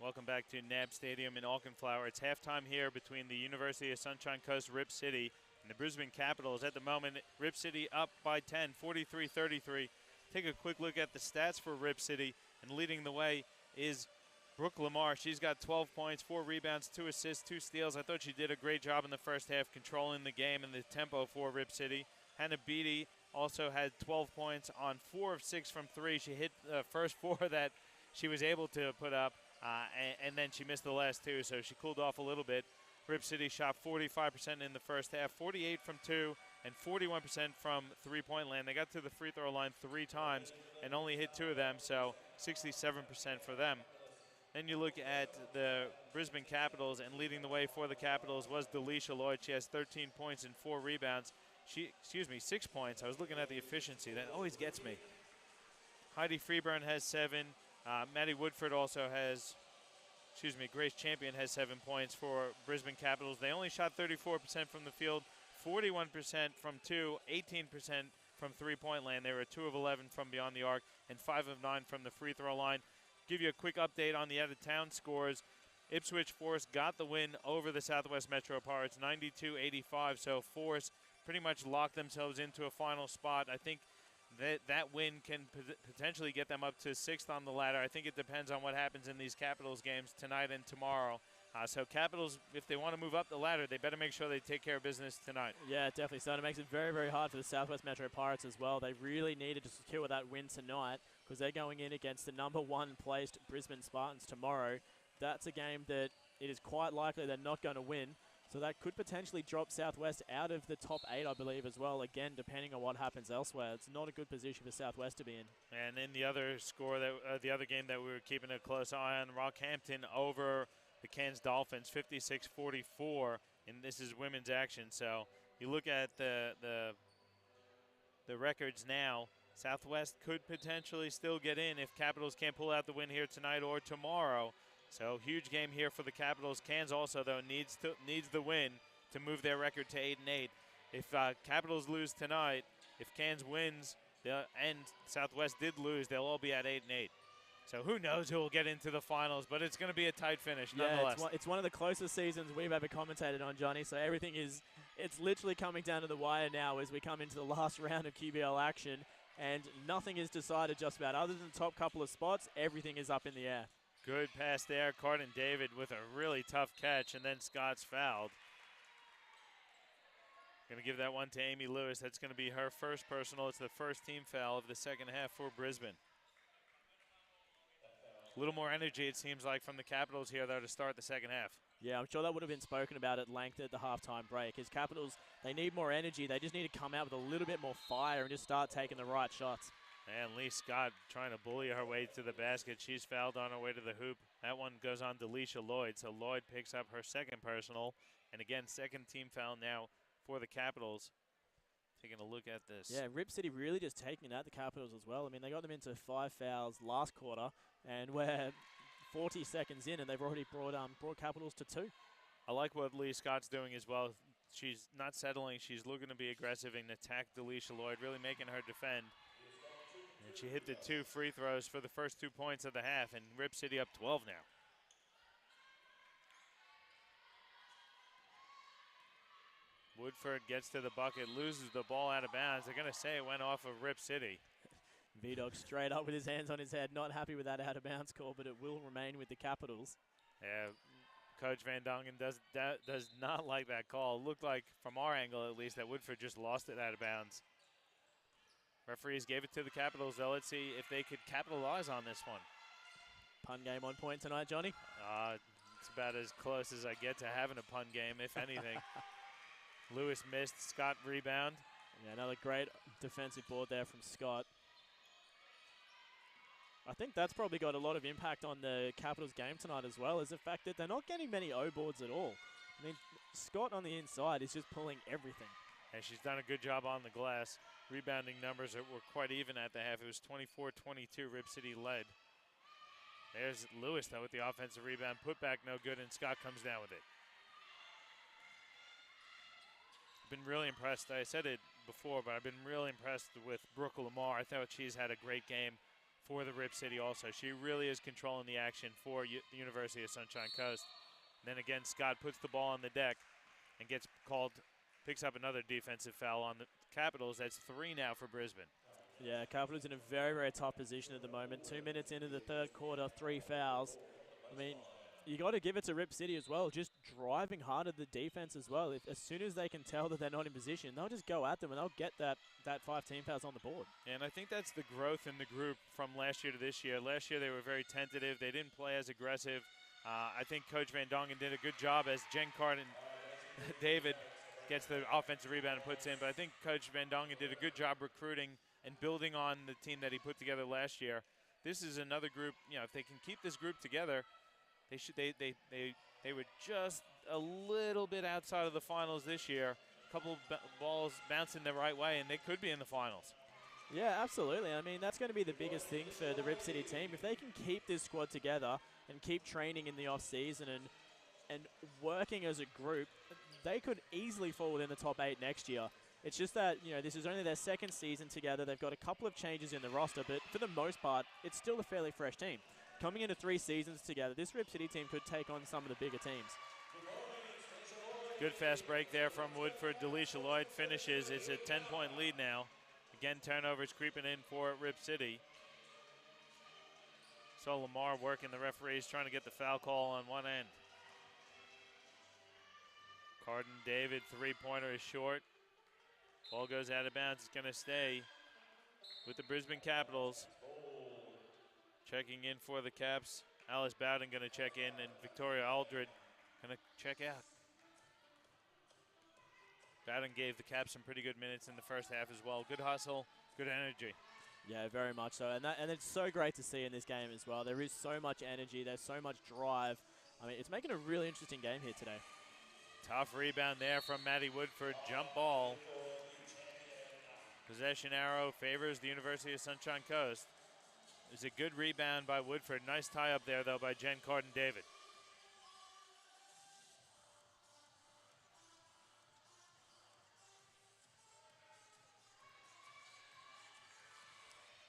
Speaker 1: Welcome back to NAB Stadium in Auchenflower. It's halftime here between the University of Sunshine Coast Rip City and the Brisbane Capitals. At the moment, Rip City up by 10, 43-33. Take a quick look at the stats for Rip City, and leading the way is Brooke Lamar. She's got 12 points, 4 rebounds, 2 assists, 2 steals. I thought she did a great job in the first half controlling the game and the tempo for Rip City. Hannah Beatty also had 12 points on 4 of 6 from 3. She hit the first 4 that she was able to put up, and then she missed the last 2, so she cooled off a little bit. Rip City shot 45% in the first half, 48 from 2, and 41% from three-point land. They got to the free throw line 3 times and only hit 2 of them, so 67% for them. Then you look at the Brisbane Capitals, and leading the way for the Capitals was Delisha Lloyd. She has 13 points and 4 rebounds. 6 points. I was looking at the efficiency. That always gets me. Heidi Freeburn has 7. Maddie Woodford also has, Grace Champion has 7 points for Brisbane Capitals. They only shot 34% from the field, 41% from 2, 18% from three-point land. They were 2 of 11 from beyond the arc and 5 of 9 from the free throw line. Give you a quick update on the out-of-town scores. Ipswich Forest got the win over the Southwest Metro Pirates, 92-85. So Forest pretty much locked themselves into a final spot. I think that win can potentially get them up to 6th on the ladder. I think it depends on what happens in these Capitals games tonight and tomorrow. So Capitals, if they want to move up the ladder, they better make sure they take care of business tonight.
Speaker 2: Yeah, definitely. So it makes it very, very hard for the Southwest Metro Pirates as well. They really needed to secure that win tonight because they're going in against the number 1 placed Brisbane Spartans tomorrow. That's a game that it is quite likely they're not going to win. So that could potentially drop Southwest out of the top 8, I believe, as well. Again, depending on what happens elsewhere. It's not a good position for Southwest to be in.
Speaker 1: And in the other score, the other game that we were keeping a close eye on, Rockhampton over the Cairns Dolphins, 56-44, and this is women's action. So you look at the records now, Southwest could potentially still get in if Capitals can't pull out the win here tonight or tomorrow. So huge game here for the Capitals. Cairns also, though, needs the win to move their record to 8-8. If Capitals lose tonight, if Cairns wins, and Southwest did lose, they'll all be at 8-8. So who knows who will get into the finals, but it's going to be a tight finish nonetheless.
Speaker 2: Yeah, it's one of the closest seasons we've ever commentated on, Johnny, so everything it's literally coming down to the wire now as we come into the last round of QBL action, and nothing is decided just about. Other than the top couple of spots, everything is up in the air.
Speaker 1: Good pass there, Carden David with a really tough catch, and then Scott's fouled. Going to give that one to Amy Lewis. That's going to be her first personal. It's the first team foul of the second half for Brisbane. A little more energy, it seems like, from the Capitals here, though, to start the second half. Yeah,
Speaker 2: I'm sure that would have been spoken about at length at the halftime break. As Capitals, they need more energy. They just need to come out with a little bit more fire and just start taking the right shots.
Speaker 1: And Lee Scott trying to bully her way to the basket. She's fouled on her way to the hoop. That one goes on Delisha Lloyd. So Lloyd picks up her second personal. And again, second team foul now for the Capitals. Taking a look at this.
Speaker 2: Yeah, Rip City really just taking it at the Capitals as well. I mean, they got them into 5 fouls last quarter, and we're 40 seconds in, and they've already brought Capitals to 2.
Speaker 1: I like what Lee Scott's doing as well. She's not settling. She's looking to be aggressive and attack Delisha Lloyd, really making her defend. And she hit the 2 free throws for the first 2 points of the half, and Rip City up 12 now. Woodford gets to the bucket, loses the ball out of bounds. They're going to say it went off of Rip City.
Speaker 2: V-Dog straight up with his hands on his head, not happy with that out-of-bounds call, but it will remain with the Capitals.
Speaker 1: Yeah, Coach Van Dongen does not like that call. It looked like, from our angle at least, that Woodford just lost it out of bounds. Referees gave it to the Capitals, though. Let's see if they could capitalize on this one.
Speaker 2: Pun game on point tonight, Johnny?
Speaker 1: It's about as close as I get to having a pun game, if anything. Lewis missed, Scott rebound.
Speaker 2: Yeah, another great defensive board there from Scott. I think that's probably got a lot of impact on the Capitals game tonight as well, is the fact that they're not getting many O boards at all. I mean, Scott on the inside is just pulling everything.
Speaker 1: And she's done a good job on the glass. Rebounding numbers were quite even at the half. It was 24-22, Rip City led. There's Lewis, though, with the offensive rebound. Put back no good, and Scott comes down with it. Been really impressed. I said it before, but I've been really impressed with Brooke Lamar. I thought she's had a great game. for the Rip City also. She really is controlling the action for the University of Sunshine Coast. And then again, Scott puts the ball on the deck and gets called, picks up another defensive foul on the Capitals. That's 3 now for Brisbane.
Speaker 2: Yeah, Capitals in a very, very tough position at the moment. 2 minutes into the third quarter, 3 fouls. I mean, you got to give it to Rip City as well, just driving hard at the defense as well. As soon as they can tell that they're not in position, they'll just go at them and they'll get that 5 team fouls on the board.
Speaker 1: And I think that's the growth in the group from last year to this year. Last year they were very tentative. They didn't play as aggressive. I think Coach Van Dongen did a good job as Jen Carden David gets the offensive rebound and puts in. But I think Coach Van Dongen did a good job recruiting and building on the team that he put together last year. This is another group, you know, if they can keep this group together, they were just a little bit outside of the finals this year. A couple balls bouncing the right way, and they could be in the finals.
Speaker 2: Yeah, absolutely. I mean, that's going to be the biggest thing for the Rip City team. If they can keep this squad together and keep training in the off-season and working as a group, they could easily fall within the top 8 next year. It's just that, you know, this is only their second season together. They've got a couple of changes in the roster, but for the most part, it's still a fairly fresh team. Coming into 3 seasons together, this Rip City team could take on some of the bigger teams.
Speaker 1: Good fast break there from Woodford. Delisha Lloyd finishes. It's a 10-point lead now. Again, turnovers creeping in for Rip City. So Lamar working the referees, trying to get the foul call on one end. Carden David, 3-pointer is short. Ball goes out of bounds. It's going to stay with the Brisbane Capitals. Checking in for the Caps. Alice Bowden going to check in, and Victoria Aldred going to check out. Bowden gave the Caps some pretty good minutes in the first half as well. Good hustle, good energy.
Speaker 2: Yeah, very much so. And it's so great to see in this game as well. There is so much energy. There's so much drive. I mean, it's making a really interesting game here today.
Speaker 1: Tough rebound there from Maddie Woodford. Jump ball. Possession arrow favors the University of Sunshine Coast. It's a good rebound by Woodford. Nice tie up there, though, by Jen Carden David.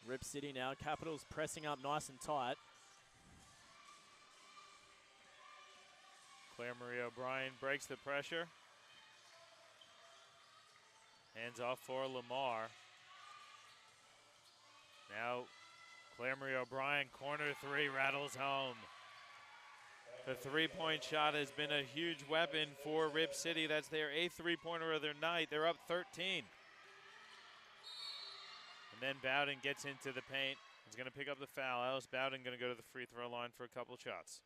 Speaker 2: Rip City now. Capitals pressing up nice and tight.
Speaker 1: Claire Marie O'Brien breaks the pressure. Hands off for Lamar. Now Claire Marie O'Brien, corner 3, rattles home. The 3-point shot has been a huge weapon for Rip City. That's their 8th 3-pointer of their night. They're up 13. And then Bowden gets into the paint. He's going to pick up the foul. Alice Bowden going to go to the free throw line for a couple shots.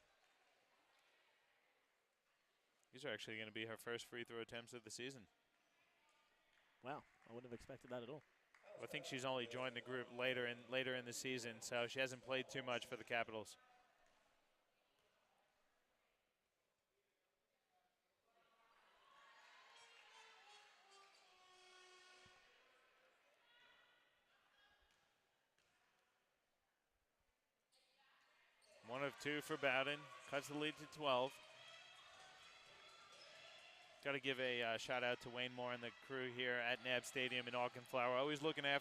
Speaker 1: These are actually going to be her first free throw attempts of the season.
Speaker 2: Wow, I wouldn't have expected that at all.
Speaker 1: I think she's only joined the group later in the season, so she hasn't played too much for the Capitals. One of 2 for Bowden, cuts the lead to 12. Got to give a shout out to Wayne Moore and the crew here at NAB Stadium in Auchenflower. Always looking out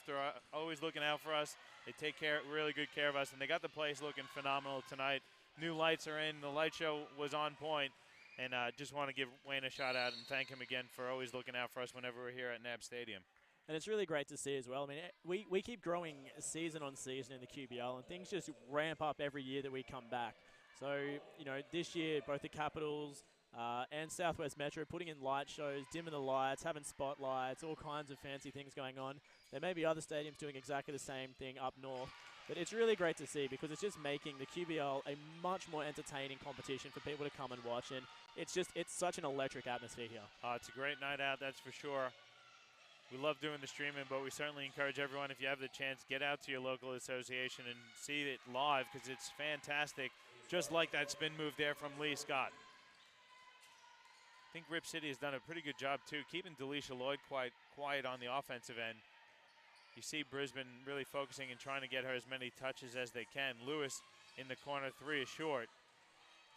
Speaker 1: for us. They take really good care of us, and they got the place looking phenomenal tonight. New lights are in. The light show was on point, and just want to give Wayne a shout out and thank him again for always looking out for us whenever we're here at NAB Stadium.
Speaker 2: And it's really great to see as well. I mean, we keep growing season on season in the QBL, and things just ramp up every year that we come back. So, you know, this year, both the Capitals and Southwest Metro putting in light shows, dimming the lights, having spotlights, all kinds of fancy things going on. There may be other stadiums doing exactly the same thing up north, but it's really great to see because it's just making the QBL a much more entertaining competition for people to come and watch, and it's such an electric atmosphere here.
Speaker 1: It's a great night out, that's for sure. We love doing the streaming, but we certainly encourage everyone, if you have the chance, get out to your local association and see it live because it's fantastic, just like that spin move there from Lee Scott. I think Rip City has done a pretty good job, too, keeping Delisha Lloyd quiet on the offensive end. You see Brisbane really focusing and trying to get her as many touches as they can. Lewis in the corner 3 is short.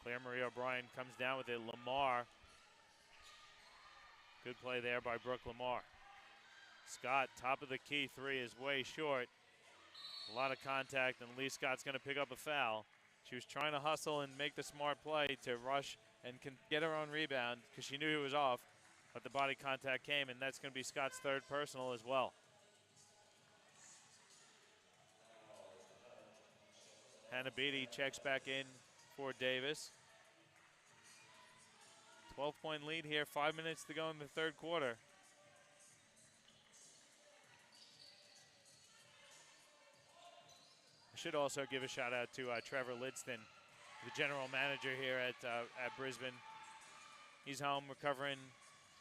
Speaker 1: Claire Marie O'Brien comes down with it. Lamar. Good play there by Brooke Lamar. Scott, top of the key 3 is way short. A lot of contact, and Lee Scott's going to pick up a foul. She was trying to hustle and make the smart play to rush and can get her own rebound because she knew he was off, but the body contact came, and that's going to be Scott's third personal as well. Hannah Beatty checks back in for Davis. 12-point lead here, 5 minutes to go in the third quarter. I should also give a shout out to Trevor Lidston, the general manager here at Brisbane. He's home recovering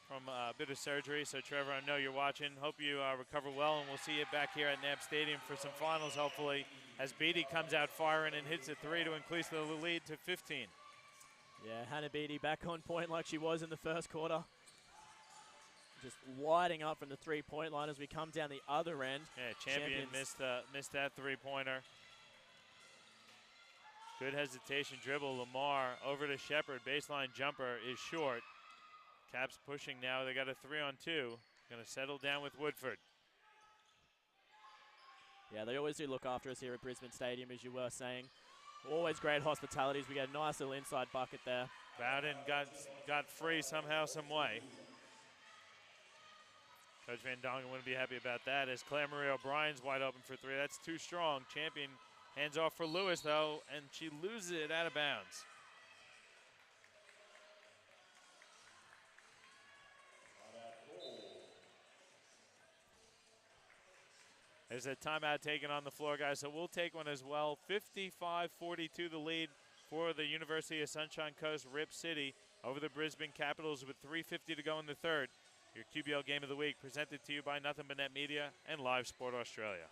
Speaker 1: from a bit of surgery. So Trevor, I know you're watching. Hope you recover well, and we'll see you back here at NAB Stadium for some finals, hopefully, as Beatty comes out firing and hits a three to increase the lead to 15.
Speaker 2: Yeah, Hannah Beatty back on point like she was in the first quarter. Just lighting up from the three-point line as we come down the other end.
Speaker 1: Yeah, Champion missed that three-pointer. Good hesitation dribble. Lamar over to Shepard. Baseline jumper is short. Caps pushing now. They got a 3-on-2. Going to settle down with Woodford.
Speaker 2: Yeah, they always do look after us here at Brisbane Stadium, as you were saying. Always great hospitalities. We got a nice little inside bucket there.
Speaker 1: Bowden got free somehow, some way. Coach Van Dongen wouldn't be happy about that as Claire Marie O'Brien's wide open for three. That's too strong. Champion hands off for Lewis, though, and she loses it out of bounds. There's a timeout taken on the floor, guys, so we'll take one as well. 55-42 the lead for the University of Sunshine Coast Rip City over the Brisbane Capitals with 3:50 to go in the third. Your QBL Game of the Week presented to you by Nothing But Net Media and Live Sport Australia.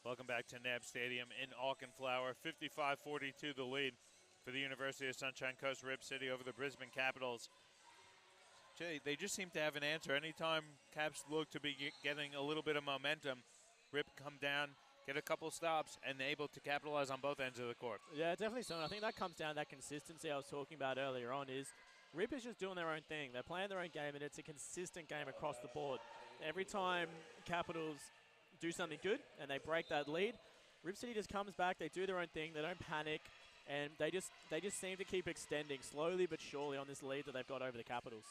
Speaker 1: Welcome back to NAB Stadium in Auchenflower. 55-42 the lead for the University of Sunshine Coast Rip City over the Brisbane Capitals. Jay, they just seem to have an answer. Anytime Caps look to be getting a little bit of momentum, Rip come down, get a couple stops, and able to capitalize on both ends of the court.
Speaker 2: Yeah, definitely so. And I think that comes down to that consistency I was talking about earlier on is Rip is just doing their own thing. They're playing their own game, and it's a consistent game across the board. Every time Capitals do something good and they break that lead, Rip City just comes back, they do their own thing, they don't panic, and they just seem to keep extending slowly but surely on this lead that they've got over the Capitals.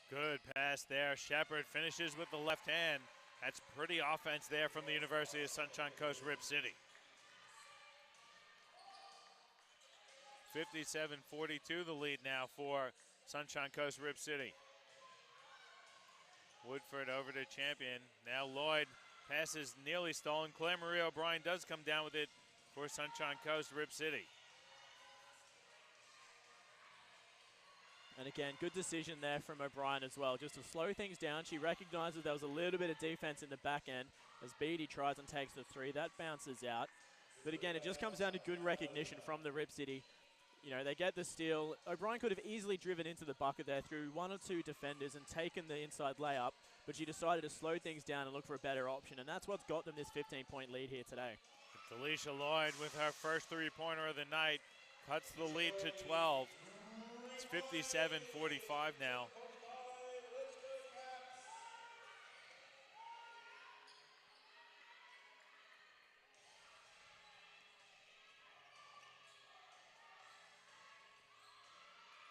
Speaker 1: Good pass there. Shepard finishes with the left hand. That's pretty offense there from the University of Sunshine Coast Rip City. 57-42 the lead now for Sunshine Coast Rip City. Woodford over to Champion. Now Lloyd passes nearly stolen. Claire Marie O'Brien does come down with it for Sunshine Coast Rip City.
Speaker 2: And again, good decision there from O'Brien as well. Just to slow things down, she recognizes there was a little bit of defense in the back end as Beatty tries and takes the three. That bounces out. But again, it just comes down to good recognition from the Rip City. You know, they get the steal. O'Brien could have easily driven into the bucket there through one or two defenders and taken the inside layup, but she decided to slow things down and look for a better option, and that's what's got them this 15-point lead here today.
Speaker 1: Felicia Lloyd with her first three-pointer of the night cuts the lead to 12. It's 57-45 now.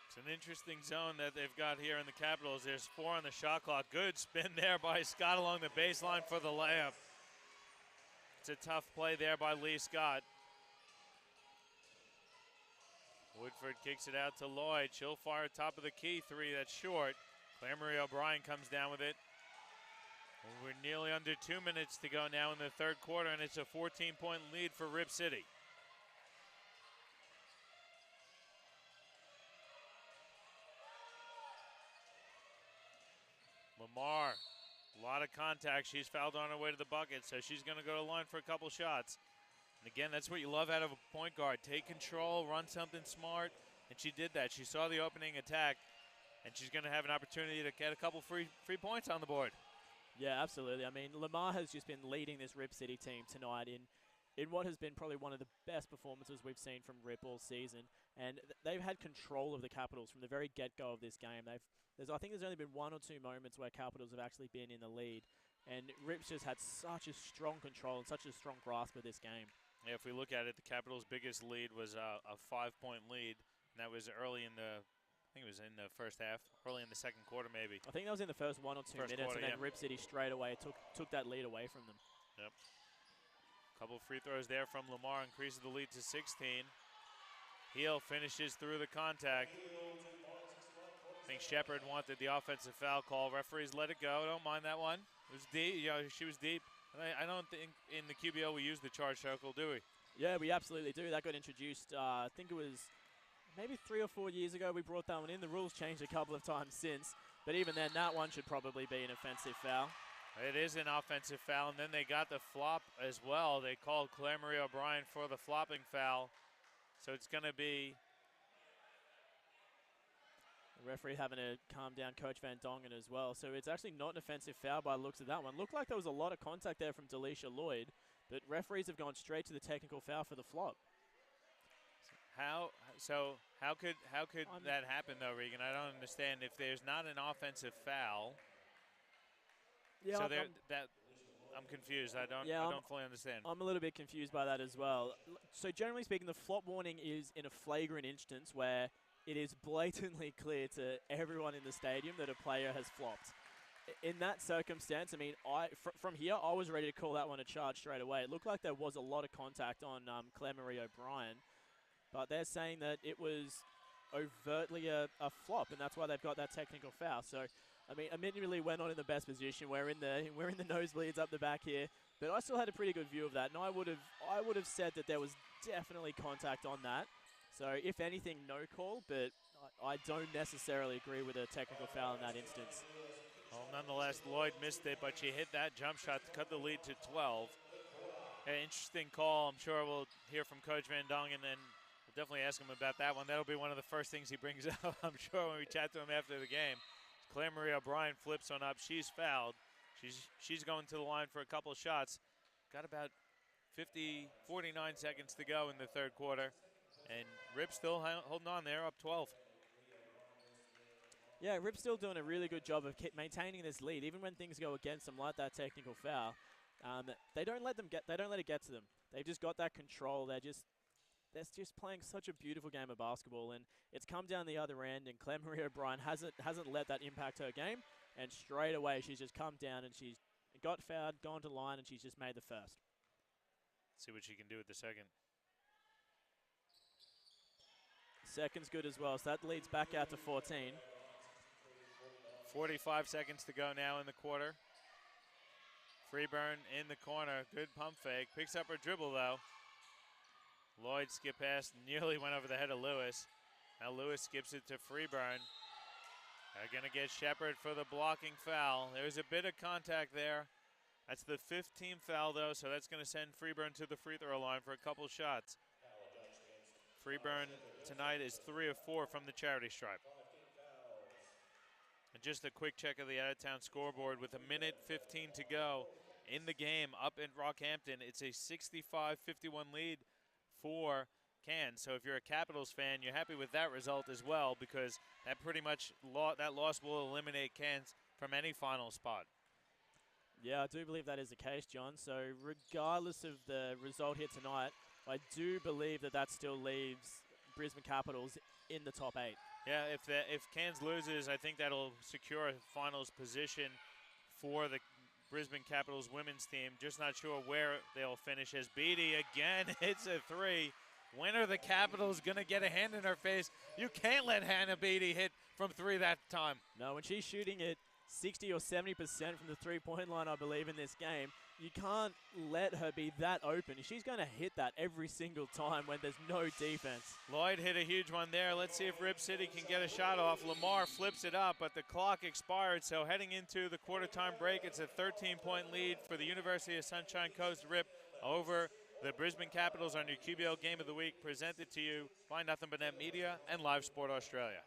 Speaker 1: It's an interesting zone that they've got here in the Capitals. There's 4 on the shot clock. Good spin there by Scott along the baseline for the layup. It's a tough play there by Lee Scott. Woodford kicks it out to Lloyd. She'll fire top of the key three. That's short. Claire Marie O'Brien comes down with it. Well, we're nearly under 2 minutes to go now in the third quarter, and it's a 14-point lead for Rip City. Lamar, a lot of contact. She's fouled on her way to the bucket, so she's going to go to the line for a couple shots. And again, that's what you love out of a point guard. Take control, run something smart, and she did that. She saw the opening attack, and she's going to have an opportunity to get a couple free points on the board.
Speaker 2: Yeah, absolutely. I mean, Lamar has just been leading this Rip City team tonight in what has been probably one of the best performances we've seen from Rip all season. And they've had control of the Capitals from the very get-go of this game. I think there's only been 1 or 2 moments where Capitals have actually been in the lead. And Rip's just had such a strong control and such a strong grasp of this game.
Speaker 1: Yeah, if we look at it, the Capitals' biggest lead was a 5-point lead, and that was early in the, I think it was in the first half, early in the second quarter maybe.
Speaker 2: I think that was in the first 1 or 2 minutes,
Speaker 1: quarter,
Speaker 2: and then
Speaker 1: yeah.
Speaker 2: Rip City straight away took that lead away from them.
Speaker 1: Yep. Couple free throws there from Lamar, increases the lead to 16. Heel finishes through the contact. I think Shepard wanted the offensive foul call. Referees let it go. Don't mind that one. It was deep. You know, she was deep. I don't think in the QBL we use the charge circle, do we?
Speaker 2: Yeah, we absolutely do. That got introduced, I think it was maybe 3 or 4 years ago we brought that one in. The rules changed a couple of times since, but even then that one should probably be an offensive foul.
Speaker 1: It is an offensive foul, and then they got the flop as well. They called Claire Marie O'Brien for the flopping foul, so it's going to be...
Speaker 2: The referee having to calm down Coach Van Dongen as well. So it's actually not an offensive foul by the looks of that one. Looked like there was a lot of contact there from Delisha Lloyd, but referees have gone straight to the technical foul for the flop.
Speaker 1: How could that happen though, Regan? I don't understand. If there's not an offensive foul,
Speaker 2: yeah,
Speaker 1: so I'm confused. I don't fully understand.
Speaker 2: I'm a little bit confused by that as well. So generally speaking, the flop warning is in a flagrant instance where it is blatantly clear to everyone in the stadium that a player has flopped. In that circumstance, I mean, from here, I was ready to call that one a charge straight away. It looked like there was a lot of contact on Claire Marie O'Brien, but they're saying that it was overtly a flop, and that's why they've got that technical foul. So, I mean, admittedly, we're not in the best position. We're in the nosebleeds up the back here, but I still had a pretty good view of that, and I would have said that there was definitely contact on that. So, if anything, no call, but I don't necessarily agree with a technical foul in that instance.
Speaker 1: Well, nonetheless, Lloyd missed it, but she hit that jump shot to cut the lead to 12. An interesting call. I'm sure we'll hear from Coach Van Dongen, and we'll definitely ask him about that one. That'll be one of the first things he brings up, I'm sure, when we chat to him after the game. Claire Marie O'Brien flips on up. She's fouled. She's going to the line for a couple of shots. Got about 49 seconds to go in the third quarter. And Rip still holding on there, up 12.
Speaker 2: Yeah, Rip's still doing a really good job of maintaining this lead, even when things go against them, like that technical foul. They don't let it get to them. They've just got that control. They're just playing such a beautiful game of basketball, and it's come down the other end. And Claire Marie O'Brien hasn't let that impact her game, and straight away she's just come down and she's got fouled, gone to line, and she's just made the first.
Speaker 1: See what she can do with the second.
Speaker 2: Second's good as well, so that leads back out to 14.
Speaker 1: 45 seconds to go now in the quarter. Freeburn in the corner. Good pump fake. Picks up her dribble, though. Lloyd skip past, nearly went over the head of Lewis. Now Lewis skips it to Freeburn. They're going to get Shepard for the blocking foul. There's a bit of contact there. That's the 15th foul, though, so that's going to send Freeburn to the free throw line for a couple shots. Freeburn tonight is 3 of 4 from the charity stripe. And just a quick check of the out-of-town scoreboard with 1:15 to go in the game up in Rockhampton. It's a 65-51 lead for Cairns. So if you're a Capitals fan, you're happy with that result as well, because that pretty much that loss will eliminate Cairns from any final spot.
Speaker 2: Yeah, I do believe that is the case, John. So regardless of the result here tonight, I do believe that still leaves Brisbane Capitals in the top 8.
Speaker 1: Yeah, if Cairns loses, I think that'll secure a finals position for the Brisbane Capitals women's team. Just not sure where they'll finish, as Beattie again hits a 3. When are the Capitals going to get a hand in her face? You can't let Hannah Beattie hit from 3 that time.
Speaker 2: No, when she's shooting it 60 or 70% from the three-point line, I believe, in this game. You can't let her be that open. She's going to hit that every single time when there's no defense.
Speaker 1: Lloyd hit a huge one there. Let's see if Rip City can get a shot off. Lamar flips it up, but the clock expired, so heading into the quarter-time break, it's a 13-point lead for the University of Sunshine Coast Rip over the Brisbane Capitals on your QBL Game of the Week, presented to you by Nothing But Net Media and Live Sport Australia.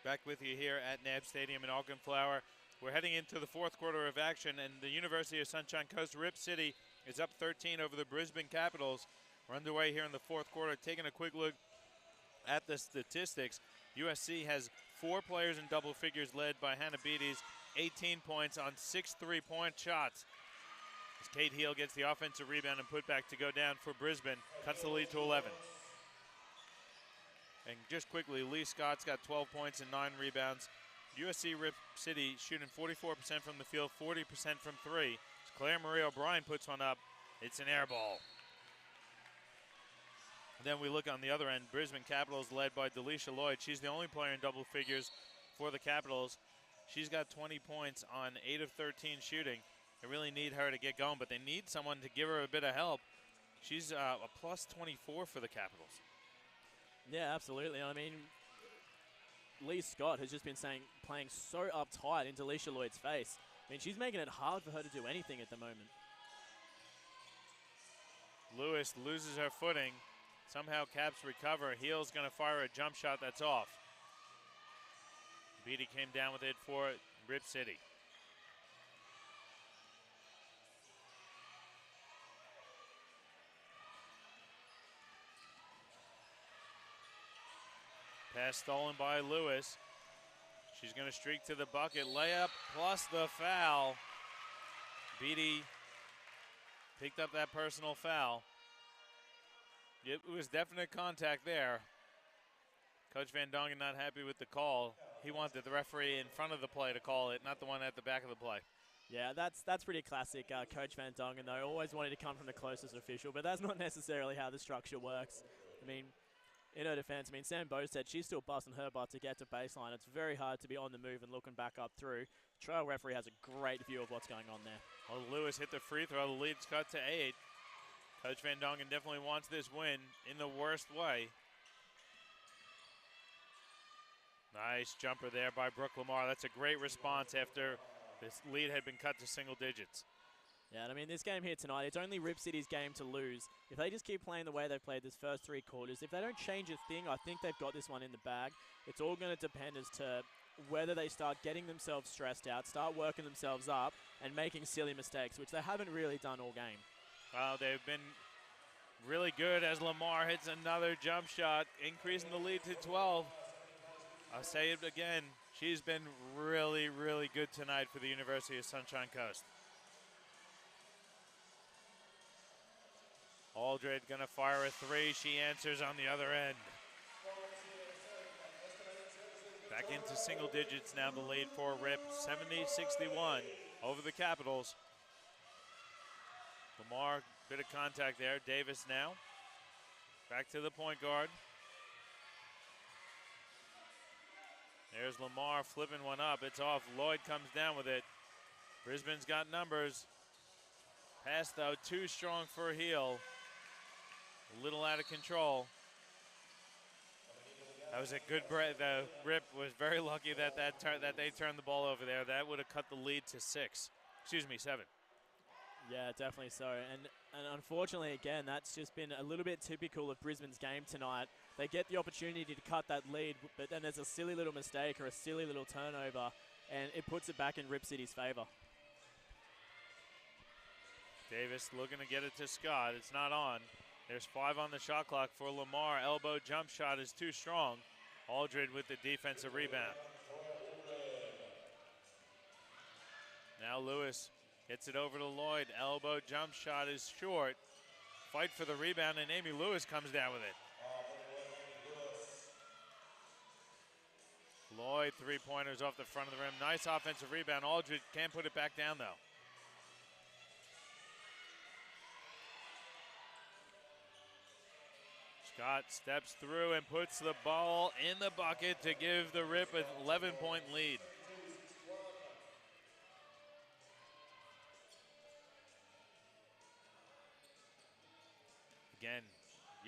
Speaker 1: Back with you here at NAB Stadium in Auckland Flower. We're heading into the fourth quarter of action, and the University of Sunshine Coast Rip City is up 13 over the Brisbane Capitals. We're underway here in the fourth quarter. Taking a quick look at the statistics, USC has 4 players in double figures, led by Hannah Beatties, 18 points on 6 3-point shots. As Kate Heel gets the offensive rebound and put back to go down for Brisbane, cuts the lead to 11. And just quickly, Lee Scott's got 12 points and 9 rebounds. USC Rip City shooting 44% from the field, 40% from 3. As Claire Marie O'Brien puts one up, it's an air ball. Then we look on the other end, Brisbane Capitals led by Delisha Lloyd. She's the only player in double figures for the Capitals. She's got 20 points on 8 of 13 shooting. They really need her to get going, but they need someone to give her a bit of help. She's a plus 24 for the Capitals.
Speaker 2: Yeah, absolutely. I mean, Lee Scott has just been playing so uptight into Delisha Lloyd's face. I mean, she's making it hard for her to do anything at the moment.
Speaker 1: Lewis loses her footing. Somehow Caps recover. Heel's going to fire a jump shot that's off. Beatty came down with it for Rip City. Pass stolen by Lewis. She's going to streak to the bucket. Layup plus the foul. Beatty picked up that personal foul. It was definite contact there. Coach Van Dongen not happy with the call. He wanted the referee in front of the play to call it, not the one at the back of the play.
Speaker 2: Yeah, that's pretty classic. Coach Van Dongen, though, always wanted to come from the closest official, but that's not necessarily how the structure works. I mean, in her defense, Sam Bowe said she's still busting her butt to get to baseline. It's very hard to be on the move and looking back up through. Trail referee has a great view of what's going on there.
Speaker 1: Well, Lewis hit the free throw. The lead's cut to 8. Coach Van Dongen definitely wants this win in the worst way. Nice jumper there by Brooke Lamar. That's a great response after this lead had been cut to single digits.
Speaker 2: Yeah, and I mean, this game here tonight, it's only Rip City's game to lose. If they just keep playing the way they've played this first 3 quarters, if they don't change a thing, I think they've got this one in the bag. It's all going to depend as to whether they start getting themselves stressed out, start working themselves up, and making silly mistakes, which they haven't really done all game.
Speaker 1: Wow, they've been really good as Lamar hits another jump shot, increasing the lead to 12. I'll say it again, she's been really, really good tonight for the University of Sunshine Coast. Aldred gonna fire a three. She answers on the other end. Back into single digits now, the lead for Rip, 70-61 over the Capitals. Lamar, bit of contact there. Davis now. Back to the point guard. There's Lamar flipping one up. It's off. Lloyd comes down with it. Brisbane's got numbers. Pass, though, too strong for a heel. A little out of control. That was a good break. The Rip was very lucky that they turned the ball over there. That would have cut the lead to 7.
Speaker 2: Yeah, definitely so. And unfortunately, again, that's just been a little bit typical of Brisbane's game tonight. They get the opportunity to cut that lead, but then there's a silly little mistake or a silly little turnover, and it puts it back in Rip City's favor.
Speaker 1: Davis looking to get it to Scott. It's not on. There's 5 on the shot clock for Lamar. Elbow jump shot is too strong. Aldred with the defensive rebound. Now Lewis gets it over to Lloyd. Elbow jump shot is short. Fight for the rebound, and Amy Lewis comes down with it. Lloyd, three-pointers off the front of the rim. Nice offensive rebound. Aldred can't put it back down, though. Scott steps through and puts the ball in the bucket to give the Rip an 11-point lead. Again,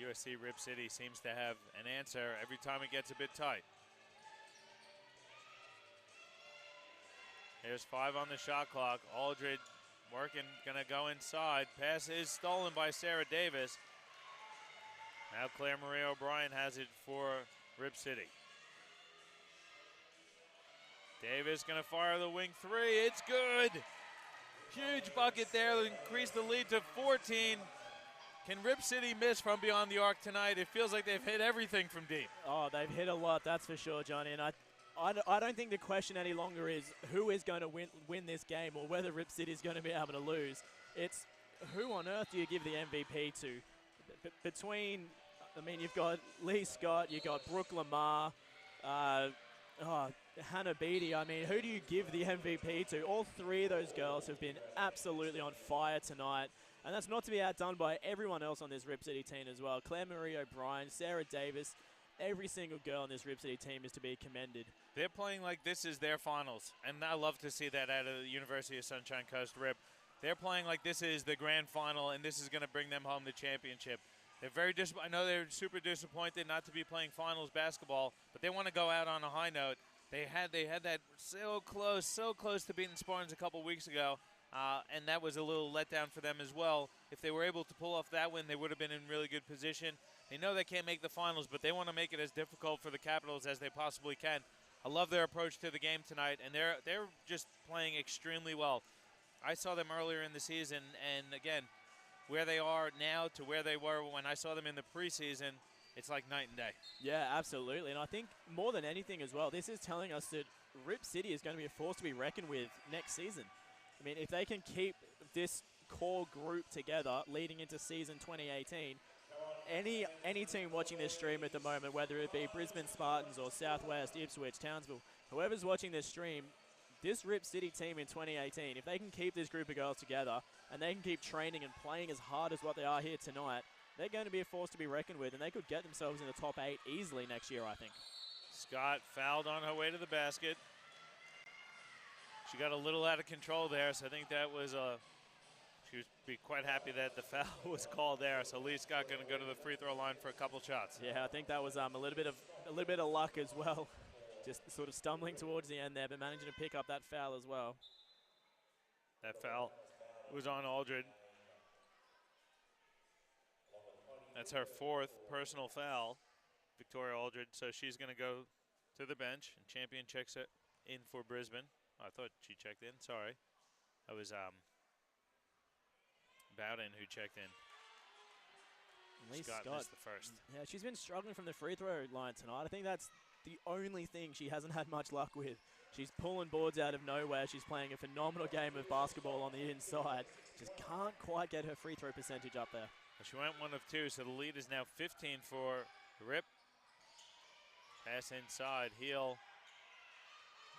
Speaker 1: USC Rip City seems to have an answer every time it gets a bit tight. Here's 5 on the shot clock. Aldred working, gonna go inside. Pass is stolen by Sarah Davis. Now Claire Marie O'Brien has it for Rip City. Davis gonna fire the wing three. It's good. Huge bucket there to increase the lead to 14. Can Rip City miss from beyond the arc tonight? It feels like they've hit everything from deep.
Speaker 2: Oh, they've hit a lot, that's for sure, Johnny. And I don't think the question any longer is who is going to win this game or whether Rip City is going to be able to lose. It's who on earth do you give the MVP to? Between, I mean, you've got Lee Scott, you've got Brooke Lamar, Hannah Beattie. I mean, who do you give the MVP to? All three of those girls have been absolutely on fire tonight. And that's not to be outdone by everyone else on this Rip City team as well. Claire Marie O'Brien, Sarah Davis, every single girl on this Rip City team is to be commended.
Speaker 1: They're playing like this is their finals, and I love to see that out of the University of Sunshine Coast Rip. They're playing like this is the grand final, and this is going to bring them home the championship. They're very I know they're super disappointed not to be playing finals basketball, but they want to go out on a high note. They had that so close to beating Spartans a couple weeks ago. And that was a little letdown for them as well. If they were able to pull off that win, they would have been in really good position. They know they can't make the finals, but they want to make it as difficult for the Capitals as they possibly can. I love their approach to the game tonight, and they're just playing extremely well. I saw them earlier in the season, and again, where they are now to where they were when I saw them in the preseason, it's like night and day.
Speaker 2: Yeah, absolutely. And I think more than anything as well, this is telling us that Rip City is going to be a force to be reckoned with next season. I mean, if they can keep this core group together leading into season 2018, any team watching this stream at the moment, whether it be Brisbane Spartans or Southwest, Ipswich, Townsville, whoever's watching this stream, this Rip City team in 2018, if they can keep this group of girls together and they can keep training and playing as hard as what they are here tonight, they're going to be a force to be reckoned with, and they could get themselves in the top 8 easily next year, I think.
Speaker 1: Scott fouled on her way to the basket. She got a little out of control there, so I think that was she would be quite happy that the foul was called there. So Lee Scott going to go to the free throw line for a couple shots.
Speaker 2: Yeah, I think that was a little bit of luck as well, just sort of stumbling towards the end there, but managing to pick up that foul as well.
Speaker 1: That foul was on Aldred. That's her 4th personal foul, Victoria Aldred. So she's going to go to the bench, and Champion checks it in for Brisbane. I thought she checked in. Sorry. That was Bowden who checked in. Scott missed the first.
Speaker 2: Yeah, she's been struggling from the free throw line tonight. I think that's the only thing she hasn't had much luck with. She's pulling boards out of nowhere. She's playing a phenomenal game of basketball on the inside. Just can't quite get her free throw percentage up there.
Speaker 1: She went 1 of 2, so the lead is now 15 for Rip. Pass inside, heel,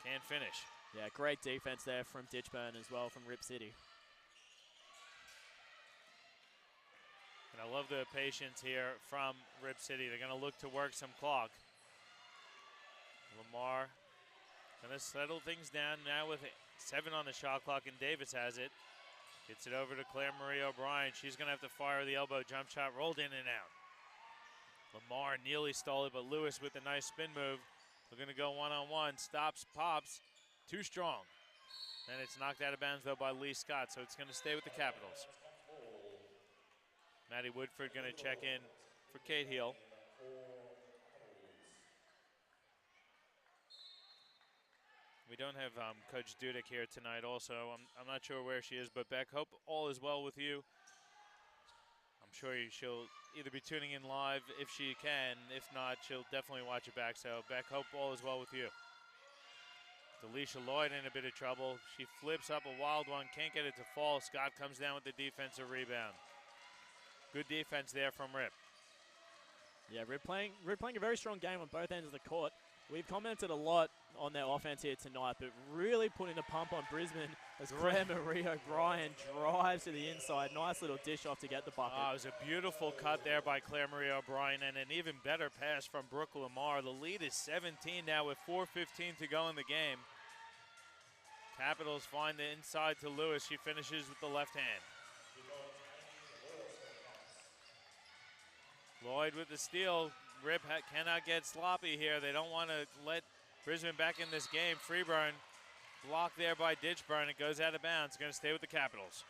Speaker 1: can't finish.
Speaker 2: Yeah, great defense there from Ditchburn as well from Rip City.
Speaker 1: And I love the patience here from Rip City. They're going to look to work some clock. Lamar going to settle things down now with 7 on the shot clock, and Davis has it. Gets it over to Claire Marie O'Brien. She's going to have to fire the elbow jump shot, rolled in and out. Lamar nearly stole it, but Lewis with a nice spin move. We're going to go one-on-one. Stops, pops, too strong. And it's knocked out of bounds, though, by Lee Scott, so it's going to stay with the Capitals. Maddie Woodford going to check in for Kate Heel. We don't have Coach Dudek here tonight also. I'm not sure where she is, but Beck, hope all is well with you. I'm sure she'll either be tuning in live if she can. If not, she'll definitely watch it back. So, Beck, hope all is well with you. Delisha Lloyd in a bit of trouble. She flips up a wild one, can't get it to fall. Scott comes down with the defensive rebound. Good defense there from Rip.
Speaker 2: Yeah, Rip playing a very strong game on both ends of the court. We've commented a lot on their offense here tonight, but really putting the pump on Brisbane as Claire Marie O'Brien drives to the inside. Nice little dish off to get the bucket.
Speaker 1: It was a beautiful cut there by Claire Marie O'Brien, and an even better pass from Brooke Lamar. The lead is 17 now with 4:15 to go in the game. Capitals find the inside to Lewis. She finishes with the left hand. Lloyd with the steal. Rip cannot get sloppy here. They don't want to let Brisbane back in this game. Freeburn blocked there by Ditchburn. It goes out of bounds. Going to stay with the Capitals.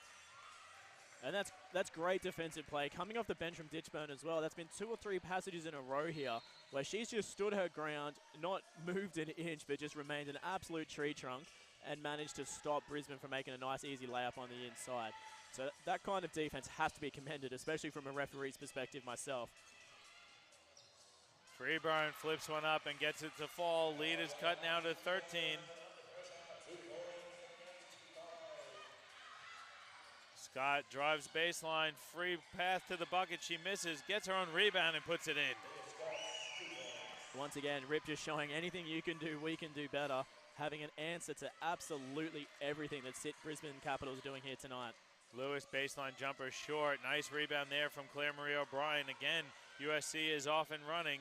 Speaker 2: And that's great defensive play. Coming off the bench from Ditchburn as well. That's been 2 or 3 passages in a row here where she's just stood her ground, not moved an inch, but just remained an absolute tree trunk and managed to stop Brisbane from making a nice, easy layup on the inside. So that kind of defense has to be commended, especially from a referee's perspective myself.
Speaker 1: Freeburn flips one up and gets it to fall. Lead is cut now to 13. Scott drives baseline, free path to the bucket. She misses, gets her own rebound and puts it in.
Speaker 2: Once again, Rip just showing anything you can do, we can do better. Having an answer to absolutely everything that Brisbane Capitals are doing here tonight.
Speaker 1: Lewis baseline jumper short. Nice rebound there from Claire Marie O'Brien. Again, USC is off and running.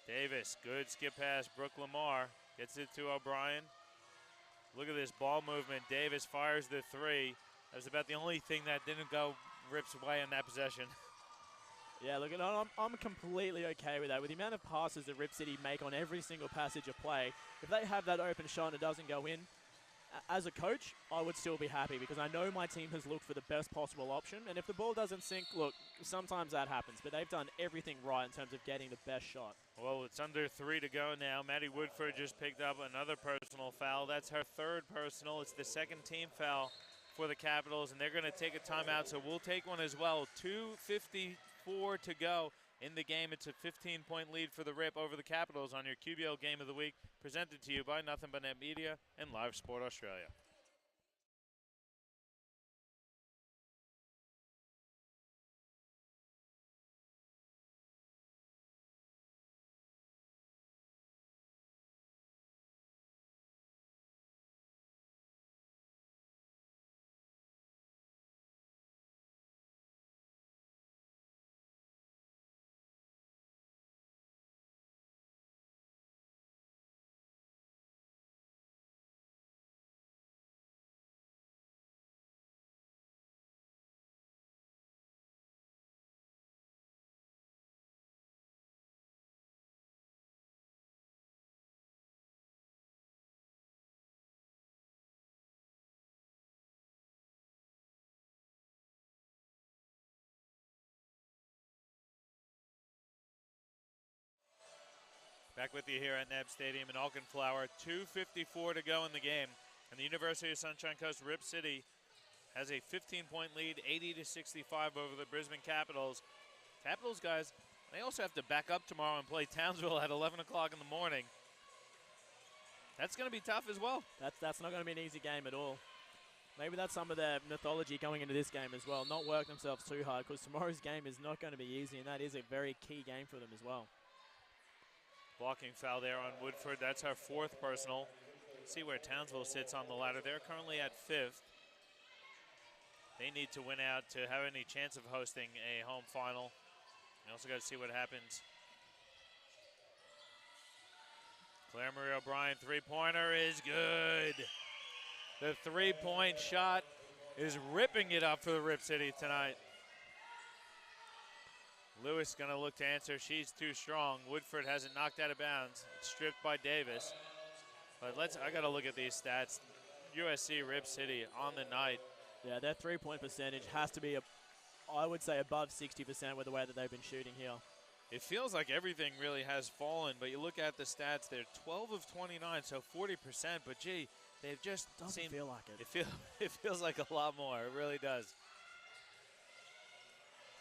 Speaker 1: Davis, good skip pass. Brooke Lamar gets it to O'Brien. Look at this ball movement. Davis fires the 3. That was about the only thing that didn't go Rip's way in that possession.
Speaker 2: Yeah, look, I'm completely okay with that. With the amount of passes that Rip City make on every single passage of play, if they have that open shot and it doesn't go in, as a coach, I would still be happy because I know my team has looked for the best possible option. And if the ball doesn't sink, look, sometimes that happens. But they've done everything right in terms of getting the best shot.
Speaker 1: Well, it's under 3 to go now. Maddie Woodford just picked up another personal foul. That's her 3rd personal. It's the 2nd team foul for the Capitals, and they're going to take a timeout, so we'll take one as well. 2:54 to go in the game. It's a 15-point lead for the Rip over the Capitals on your QBL Game of the Week, presented to you by Nothing But Net Media and Live Sport Australia. Back with you here at NAB Stadium in Auchenflower. 2:54 to go in the game. And the University of Sunshine Coast Rip City has a 15-point lead, 80-65 over the Brisbane Capitals. Capitals, guys, they also have to back up tomorrow and play Townsville at 11 o'clock in the morning. That's going to be tough as well.
Speaker 2: That's not going to be an easy game at all. Maybe that's some of their mythology going into this game as well. Not work themselves too hard, because tomorrow's game is not going to be easy, and that is a very key game for them as well.
Speaker 1: Blocking foul there on Woodford. That's our 4th personal. See where Townsville sits on the ladder. They're currently at 5th. They need to win out to have any chance of hosting a home final. You also got to see what happens. Claire Marie O'Brien, three-pointer is good. The three-point shot is ripping it up for the Rip City tonight. Lewis going to look to answer. She's too strong. Woodford has it knocked out of bounds. It's stripped by Davis. But I got to look at these stats. USC Rip City on the night.
Speaker 2: Yeah, their three-point percentage has to be, I would say, above 60% with the way that they've been shooting here.
Speaker 1: It feels like everything really has fallen, but you look at the stats, they're 12 of 29, so 40%, but gee, they've just
Speaker 2: Doesn't feel like it.
Speaker 1: It feels like a lot more. It really does.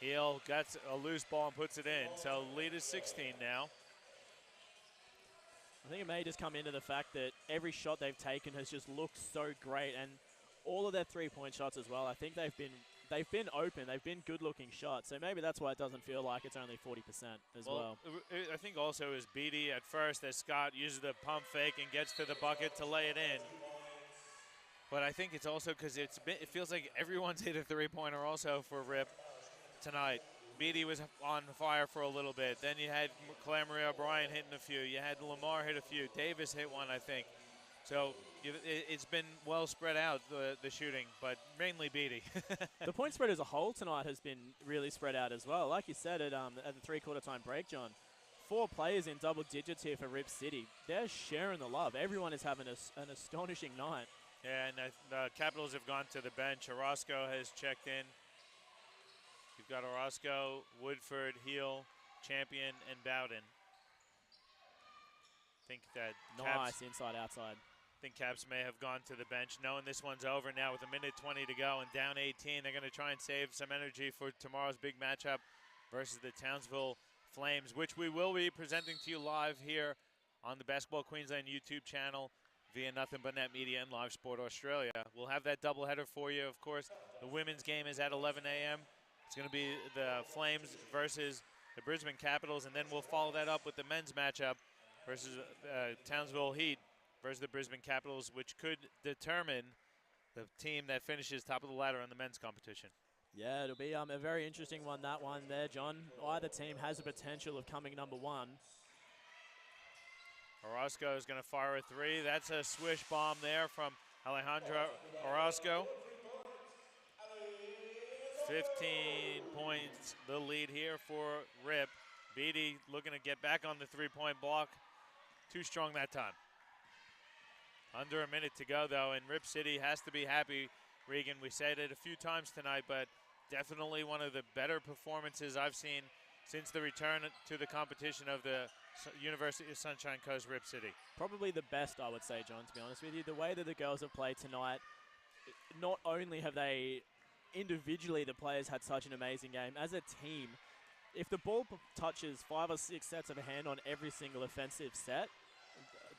Speaker 1: Heel gets a loose ball and puts it in, so lead is 16 now.
Speaker 2: I think it may just come into the fact that every shot they've taken has just looked so great, and all of their three-point shots as well. I think they've been open, they've been good-looking shots, so maybe that's why it doesn't feel like it's only 40% as well.
Speaker 1: I think also is Beatty at first as Scott uses the pump fake and gets to the bucket to lay it in. But I think it's also because it feels like everyone's hit a three-pointer also for Rip tonight. Beatty was on fire for a little bit. Then you had Claire Marie O'Brien hitting a few. You had Lamar hit a few. Davis hit one, I think. So it's been well spread out, the shooting, but mainly Beatty.
Speaker 2: The point spread as a whole tonight has been really spread out as well. Like you said at the three-quarter time break, John, 4 players in double digits here for Rip City. They're sharing the love. Everyone is having an astonishing night.
Speaker 1: Yeah, and the Capitals have gone to the bench. Orozco has checked in. You've got Orozco, Woodford, Heel, Champion, and Bowden. I think that
Speaker 2: nice inside, outside.
Speaker 1: I think Caps may have gone to the bench, knowing this one's over now with a minute 20 to go and down 18. They're going to try and save some energy for tomorrow's big matchup versus the Townsville Flames, which we will be presenting to you live here on the Basketball Queensland YouTube channel via Nothing But Net Media and Live Sport Australia. We'll have that doubleheader for you. Of course, the women's game is at 11 a.m. It's going to be the Flames versus the Brisbane Capitals, and then we'll follow that up with the men's matchup versus Townsville Heat versus the Brisbane Capitals, which could determine the team that finishes top of the ladder in the men's competition.
Speaker 2: Yeah, it'll be a very interesting one, that one there, John. Either team has the potential of coming number one.
Speaker 1: Orozco is going to fire a three. That's a swish bomb there from Alejandra Orozco. 15 points, the lead here for Rip. Beatty looking to get back on the three-point block. Too strong that time. Under a minute to go, though, and Rip City has to be happy. Regan, we said it a few times tonight, but definitely one of the better performances I've seen since the return to the competition of the University of Sunshine Coast Rip City.
Speaker 2: Probably the best, I would say, John, to be honest with you. The way that the girls have played tonight, not only have they individually, the players had such an amazing game. As a team, if the ball touches 5 or 6 sets of a hand on every single offensive set,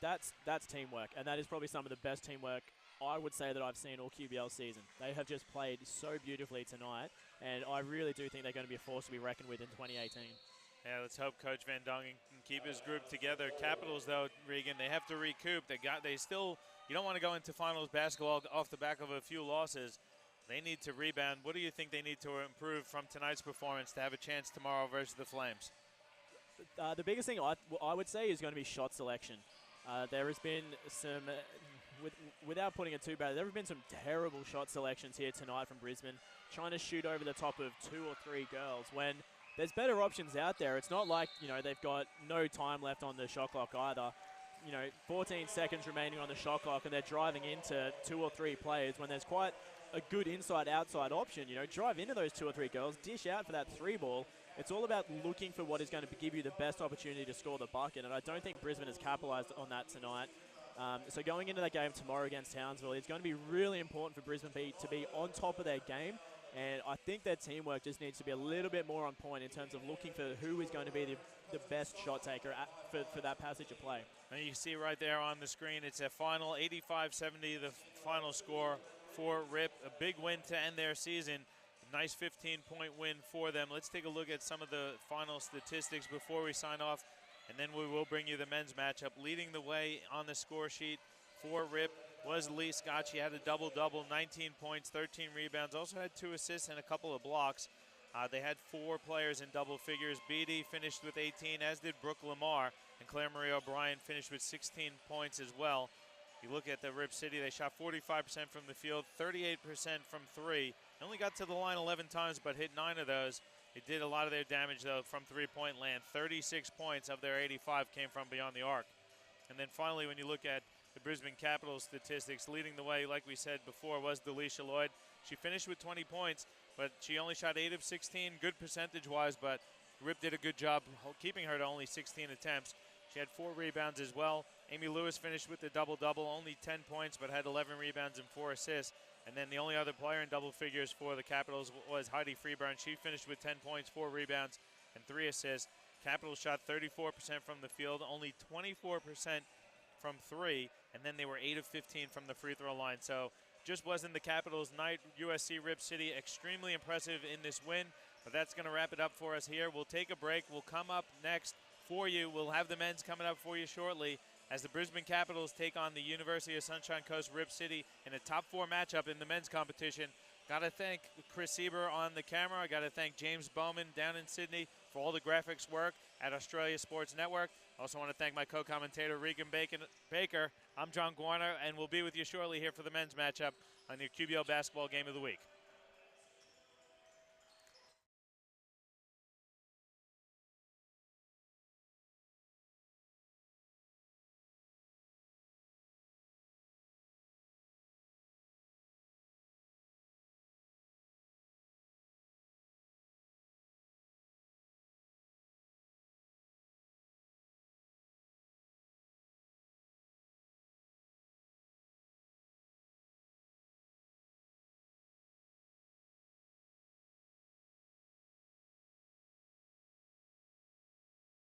Speaker 2: that's teamwork. And that is probably some of the best teamwork I would say that I've seen all QBL season. They have just played so beautifully tonight, and I really do think they're going to be a force to be reckoned with in 2018.
Speaker 1: Yeah, let's hope Coach Van Dongen can keep his group together. Capitals, though, Regan, they have to recoup. You don't want to go into finals basketball off the back of a few losses. They need to rebound. What do you think they need to improve from tonight's performance to have a chance tomorrow versus the Flames?
Speaker 2: The biggest thing I would say is going to be shot selection. There has been some, without putting it too bad, there have been some terrible shot selections here tonight from Brisbane, trying to shoot over the top of 2 or 3 girls when there's better options out there. It's not like, they've got no time left on the shot clock either. 14 seconds remaining on the shot clock, and they're driving into 2 or 3 players when there's quite a good inside-outside option. Drive into those 2 or 3 girls, dish out for that 3 ball. It's all about looking for what is going to give you the best opportunity to score the bucket, and I don't think Brisbane has capitalised on that tonight. So going into that game tomorrow against Townsville, it's going to be really important for Brisbane to be on top of their game, and I think their teamwork just needs to be a little bit more on point in terms of looking for who is going to be the best shot taker for that passage of play.
Speaker 1: And you see right there on the screen, it's a final 85-70, the final score for Rip. A big win to end their season. Nice 15-point win for them. Let's take a look at some of the final statistics before we sign off, and then we will bring you the men's matchup. Leading the way on the score sheet for Rip was Lee Scott. She had a double-double, 19 points, 13 rebounds, also had 2 assists and a couple of blocks. They had 4 players in double figures. Beatty finished with 18, as did Brooke Lamar, and Claire Marie O'Brien finished with 16 points as well. You look at the Rip City, they shot 45% from the field, 38% from 3. They only got to the line 11 times, but hit 9 of those. It did a lot of their damage, though, from three-point land. 36 points of their 85 came from beyond the arc. And then finally, when you look at the Brisbane Capitals statistics, leading the way, like we said before, was Delisha Lloyd. She finished with 20 points, but she only shot 8 of 16, good percentage-wise, but Rip did a good job keeping her to only 16 attempts. She had 4 rebounds as well. Amy Lewis finished with the double-double, only 10 points, but had 11 rebounds and 4 assists. And then the only other player in double figures for the Capitals was Heidi Freeburn. She finished with 10 points, 4 rebounds, and 3 assists. Capitals shot 34% from the field, only 24% from 3, and then they were 8 of 15 from the free throw line. So just wasn't the Capitals' night. USC Rip City extremely impressive in this win, but that's going to wrap it up for us here. We'll take a break. We'll come up next for you. We'll have the men's coming up for you shortly as the Brisbane Capitals take on the University of Sunshine Coast Rip City in a top 4 matchup in the men's competition. Got to thank Chris Sieber on the camera. I got to thank James Bowman down in Sydney for all the graphics work at Australia Sports Network. Also want to thank my co-commentator Regan Baker. I'm John Guarner, and we'll be with you shortly here for the men's matchup on your QBL Basketball Game of the Week.